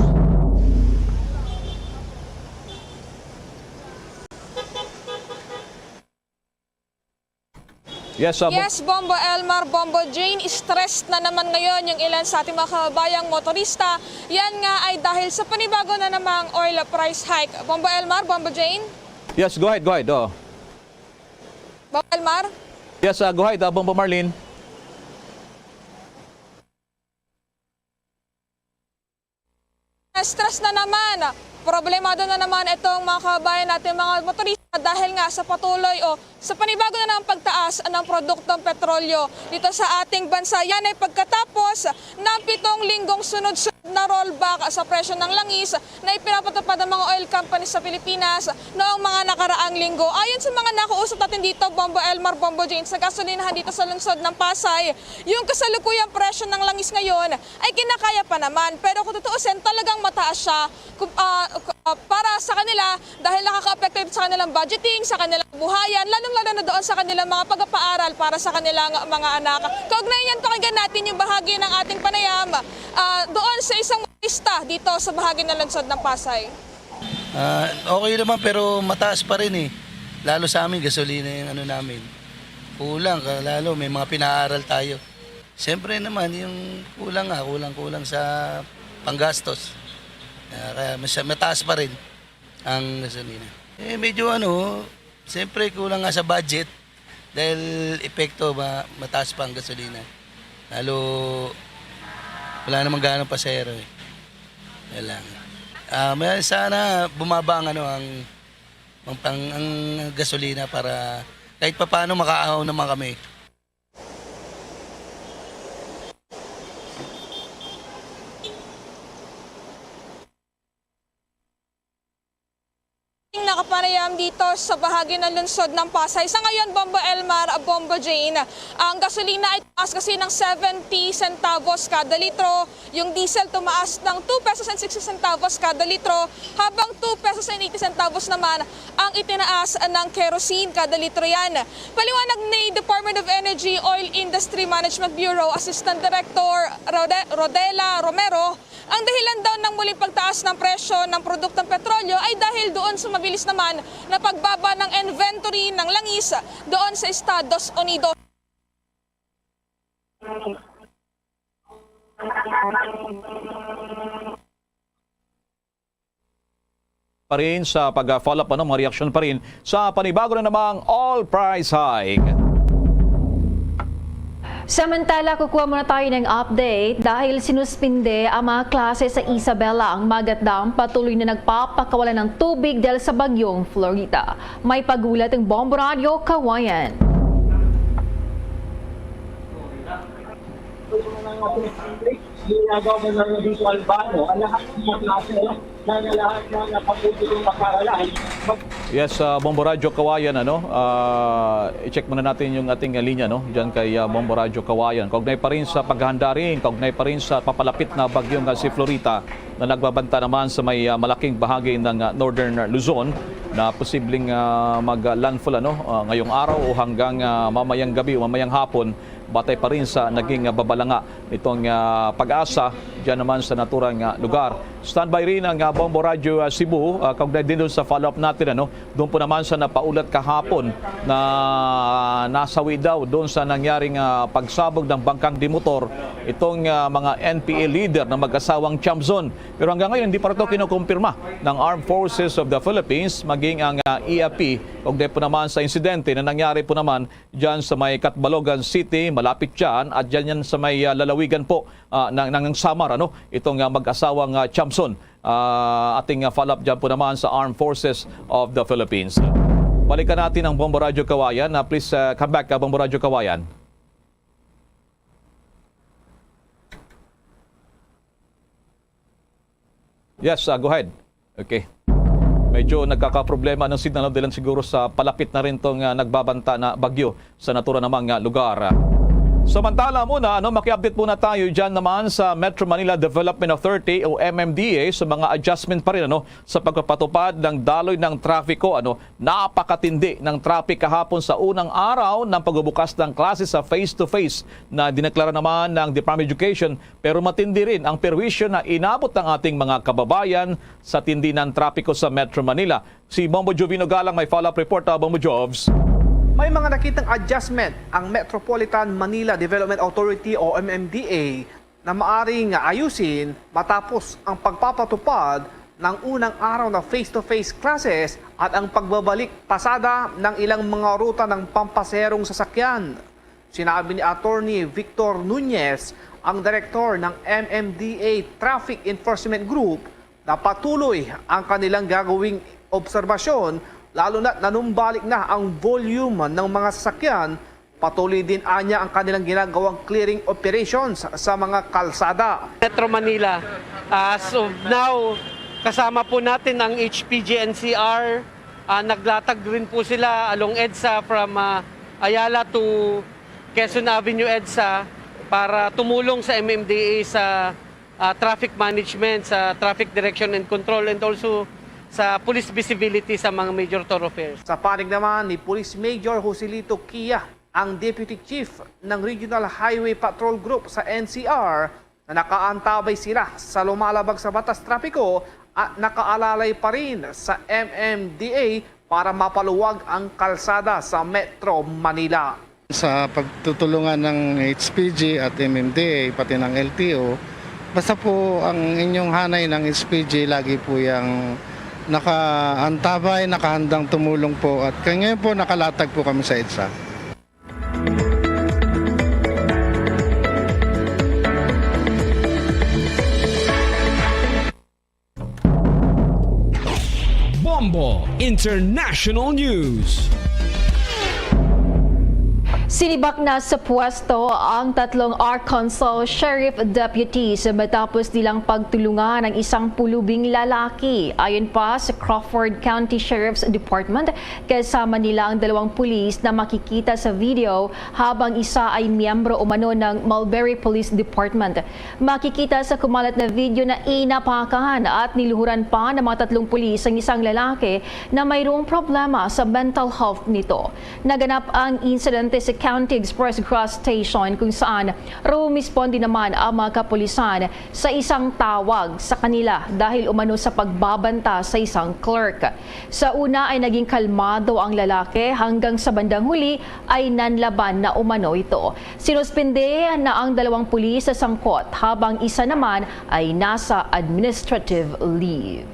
Yes, Bombo Elmar, Bombo Jane, stressed na naman ngayon yung ilan sa ating mga kababayang motorista. Yan nga ay dahil sa panibago na namang oil price hike. Bombo Elmar, Bombo Jane? Yes, go ahead. Bombo Elmar? Yes, go ahead, Bombo Marlene. Stress na naman. Problemado na naman itong mga kababayan natin, mga motorista, dahil nga sa patuloy o sa panibago na ng pagtaas ng produktong petrolyo dito sa ating bansa. Yan ay pagkatapos ng 7 linggong sunod-sunod na rollback sa presyo ng langis na ipinapatupad ng mga oil companies sa Pilipinas noong mga nakaraang linggo. Ayon sa mga nakausap natin dito, Bombo Elmar, Bombo Jane, sa gasolinahan dito sa lungsod ng Pasay, yung kasalukuyang presyo ng langis ngayon ay kinakaya pa naman. Pero kung tutuusin, talagang mataas siya para sa kanila dahil nakaka-apekto sa kanilang budgeting, sa kanilang buhayan, lalong-lalo na doon sa kanilang mga pagpapaaral para sa kanilang mga anak. Kaugnay yan, pakinggan natin yung bahagi ng ating panayam doon sa isang motorista dito sa bahagi ng lungsod ng Pasay. Okay naman pero mataas pa rin eh. Lalo sa amin, gasolina yung ano namin. Kulang, lalo may mga pinaaral tayo. Siyempre naman, yung kulang sa panggastos. Kaya mataas pa rin ang gasolina. Medyo siyempre kulang nga sa budget dahil epekto mataas pa ang gasolina. Lalo wala namang ganong pasahero eh. Yan lang. Sana bumaba ang gasolina para kahit papaano makaahaw naman kami. Nakapanayam dito sa bahagi ng lungsod ng Pasay. Sa ngayon, Bombo Elmar, Bombo Jane, ang gasolina ay tumaas kasi ng 70 centavos kada litro. Yung diesel tumaas ng 2 pesos and 60 centavos kada litro, habang 2 pesos and 80 centavos naman ang itinaas ng kerosene kada litro yan. Paliwanag ni Department of Energy Oil Industry Management Bureau Assistant Director Rodela Romero, ang dahilan daw ng muling pagtaas ng presyo ng produktong petrolyo ay dahil doon sa mabilis naman na pagbaba ng inventory ng langis doon sa Estados Unidos. Pa rin sa pag-follow up mga reaksyon pa rin sa panibago na namang all price hike. Samantala, kukuha muna tayo ng update dahil sinuspinde ang mga klase sa Isabela. Ang Magat Dam patuloy na nagpapakawalan ng tubig dahil sa bagyong Florita. May pagulat ng Bombo Radio Kawayan. dito Albano, ang lahat ng mga klase na lahat ng napaputulong makaralan. Yes, Bombo Radio Kawayan, i-check muna natin yung ating linya, diyan kay Bombo Radio Kawayan. Kaugnay pa rin sa paghahanda rin, kaugnay pa rin sa papalapit na bagyong si Florita na nagbabanta naman sa may malaking bahagi ng Northern Luzon na posibleng mag-landfall ngayong araw o hanggang mamayang gabi o mamayang hapon. Batay pa rin sa naging babalanga nitong pag-asa dyan naman sa naturang lugar. Standby rin ang Bombo Radio Cebu, kaugnay din doon sa follow-up natin. Doon po naman sa napaulat kahapon na nasawi daw doon sa nangyaring pagsabog ng bangkang dimotor itong mga NPA leader na mag-asawang Chamzon. Pero hanggang ngayon hindi pa ito kinukumpirma ng Armed Forces of the Philippines maging ang EAP. Kaugnay po naman sa insidente na nangyari po naman dyan sa may Catbalogan City, malapit dyan at dyan yan sa may lalawigan po ng Samar, itong mag-asawang Chamson. Ating follow-up dyan po naman sa Armed Forces of the Philippines. Balikan natin ang Bombo Radyo Kawayan. Please come back, Bombo Radyo Kawayan. Yes, go ahead. Okay. Medyo nagkakaproblema ng signal dahil siguro sa palapit na rin itong nagbabanta na bagyo sa natura namang lugar. Samantala muna, maki-update muna tayo dyan naman sa Metro Manila Development Authority o MMDA sa mga adjustment pa rin sa pagpapatupad ng daloy ng trafiko. Napakatindi ng traffic kahapon sa unang araw ng pagbubukas ng klase sa face-to-face na dineklara naman ng Department of Education, pero matindi rin ang perwisyo na inabot ng ating mga kababayan sa tindi ng trapiko sa Metro Manila. Si Bombo Jovino Galang may follow-up report. Bombo Jovs. May mga nakitang adjustment ang Metropolitan Manila Development Authority o MMDA na maaring ayusin matapos ang pagpapatupad ng unang araw na face-to-face classes at ang pagbabalik pasada ng ilang mga ruta ng pampaserong sasakyan. Sinabi ni Attorney Victor Nunez, ang direktor ng MMDA Traffic Enforcement Group, na patuloy ang kanilang gagawing obserbasyon lalo na nanumbalik na ang volume ng mga sasakyan. Patuloy din anya ang kanilang ginagawang clearing operations sa mga kalsada. Metro Manila, as of now, kasama po natin ang HPG-NCR. Naglatag rin po sila along EDSA from Ayala to Quezon Avenue EDSA para tumulong sa MMDA sa traffic management, sa traffic direction and control, and also sa police visibility sa mga major thoroughfares. Sa panig naman ni Police Major Joselito Kia, ang Deputy Chief ng Regional Highway Patrol Group sa NCR, na nakaantabay sila sa lumalabag sa batas trapiko at nakaalalay pa rin sa MMDA para mapaluwag ang kalsada sa Metro Manila. Sa pagtutulungan ng HPG at MMDA pati ng LTO, basta po ang inyong hanay ng HPG lagi po yung nakaantabay, nakahandang tumulong po at ngayon po nakalatag po kami sa EDSA. Bombo International News. Sinibak na sa pwesto ang tatlong Arkansas Sheriff Deputies matapos nilang pagtulungan ng isang pulubing lalaki. Ayon pa sa Crawford County Sheriff's Department, kasama nila ang dalawang pulis na makikita sa video habang isa ay miyembro umano ng Mulberry Police Department. Makikita sa kumalat na video na inapakahan at niluhuran pa ng mga tatlong pulis ang isang lalaki na mayroong problema sa mental health nito. Naganap ang insidente sa County Express Cross Station kung saan rumisponde naman ang mga kapulisan sa isang tawag sa kanila dahil umano sa pagbabanta sa isang clerk. Sa una ay naging kalmado ang lalaki hanggang sa bandang huli ay nanlaban na umano ito. Sinuspinde na ang dalawang pulis sa sangkot habang isa naman ay nasa administrative leave.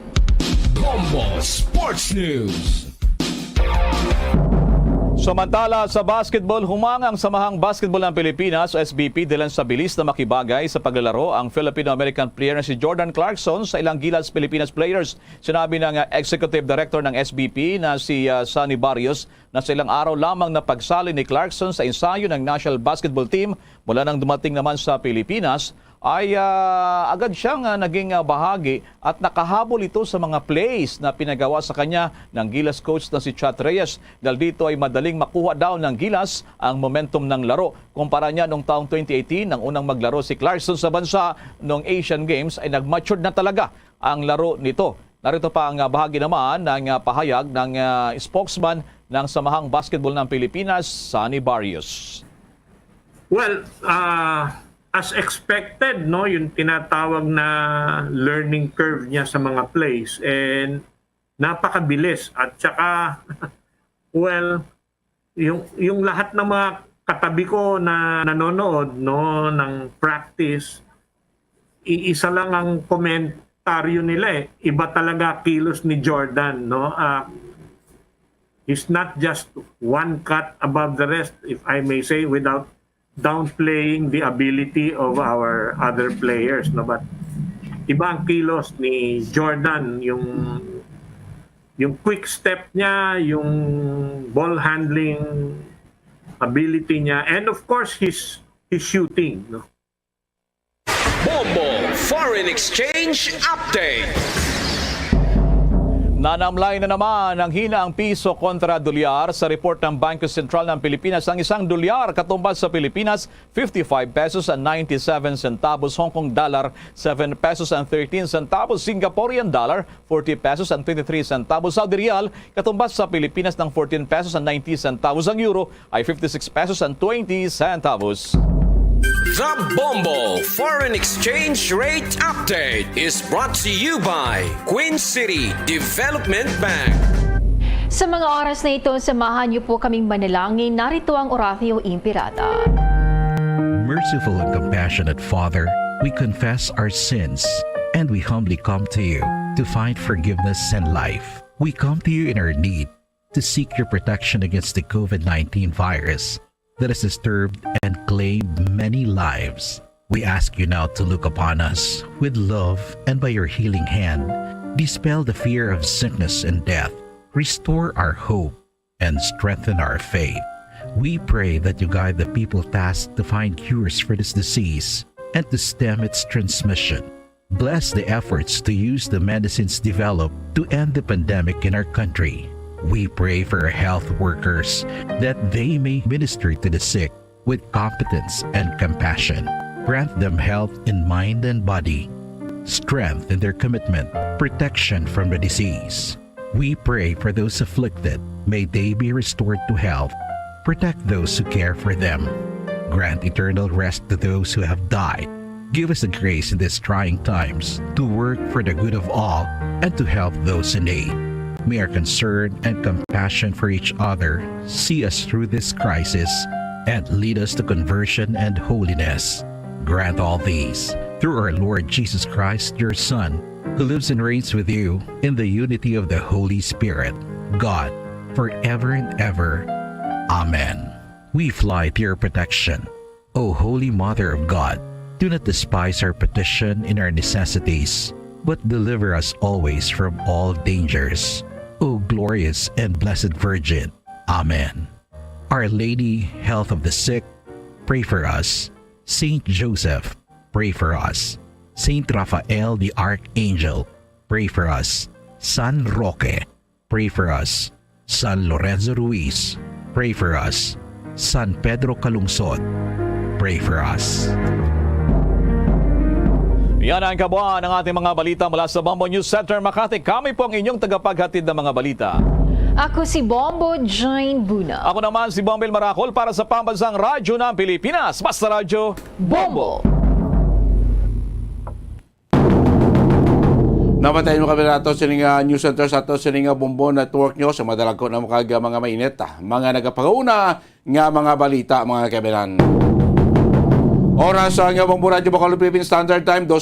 Bombo Sports News. Samantala sa basketball, humangang Samahang Basketball ng Pilipinas o SBP dahil sa bilis na makibagay sa paglalaro ang Filipino-American player na si Jordan Clarkson sa ilang Gilas Pilipinas players. Sinabi ng Executive Director ng SBP na si Sonny Barrios na sa ilang araw lamang na pagsali ni Clarkson sa ensayo ng National Basketball Team mula nang dumating naman sa Pilipinas, ay agad siyang naging bahagi at nakahabol ito sa mga plays na pinagawa sa kanya ng Gilas coach na si Chat Reyes. Dahil dito ay madaling makuha daw ng Gilas ang momentum ng laro. Kumpara niya noong taong 2018, nang unang maglaro si Clarkson sa bansa noong Asian Games, ay nag-matured na talaga ang laro nito. Narito pa ang bahagi naman ng pahayag ng spokesman ng Samahang Basketball ng Pilipinas, Sonny Barrios. Well, as expected, no, yung tinatawag na learning curve niya sa mga plays, and napakabilis at saka well, yung lahat ng mga katabi ko na nanonood no ng practice, iisa lang ang komentaryo nila iba talaga kilos ni Jordan, no. He's not just one cut above the rest, if I may say, without downplaying the ability of our other players, no? But iba ang kilos ni Jordan, yung quick step niya, yung ball handling ability niya, and of course his shooting, no? Bombo Foreign Exchange Update. Nanamlay na naman ang hina ang piso kontra dolyar sa report ng Bangko Sentral ng Pilipinas. Ang isang dolyar katumbas sa Pilipinas, 55 pesos and 97 centavos. Hong Kong dollar, 7 pesos and 13 centavos. Singaporean dollar, 40 pesos and 23 centavos. Saudi Riyal katumbas sa Pilipinas ng 14 pesos and 90 centavos. Ang euro ay 56 pesos and 20 centavos. The Bombo Foreign Exchange Rate Update is brought to you by Queen City Development Bank. Sa mga oras na ito, samahan niyo po kaming manalangin. Narito ang Oratio Impirata. Merciful and compassionate Father, we confess our sins and we humbly come to you to find forgiveness and life. We come to you in our need to seek your protection against the COVID-19 virus that has disturbed and claimed many lives. We ask you now to look upon us with love and by your healing hand, dispel the fear of sickness and death, restore our hope, and strengthen our faith. We pray that you guide the people tasked to find cures for this disease and to stem its transmission. Bless the efforts to use the medicines developed to end the pandemic in our country. We pray for our health workers that they may minister to the sick with competence and compassion. Grant them health in mind and body, strength in their commitment, protection from the disease. We pray for those afflicted. May they be restored to health. Protect those who care for them. Grant eternal rest to those who have died. Give us the grace in these trying times to work for the good of all and to help those in need. May our concern and compassion for each other see us through this crisis and lead us to conversion and holiness. Grant all these through our Lord Jesus Christ, your Son, who lives and reigns with you in the unity of the Holy Spirit, God, forever and ever. Amen. We fly to your protection. O Holy Mother of God, do not despise our petition in our necessities, but deliver us always from all dangers. O glorious and blessed Virgin. Amen. Our Lady, health of the sick, pray for us. Saint Joseph, pray for us. Saint Raphael the Archangel, pray for us. San Roque, pray for us. San Lorenzo Ruiz, pray for us. San Pedro Calungsod, pray for us. Yan ang kabuuan ng ating mga balita mula sa Bombo News Center Makati. Kami po ang inyong tagapaghatid ng mga balita. Ako si Bombo Jane Buna. Ako naman si Bombel Maracol para sa Pambansang Radyo ng Pilipinas. Basta Radyo Bombo! Napatayin mo kami nato sa News Center sa ato sa Bombo Network nyo sa madalag ko na mga mainit. Mga nagapagauna nga mga balita mga kabilan. Oras ang Bombo Radyo Bacolod Philippine Standard Time, 2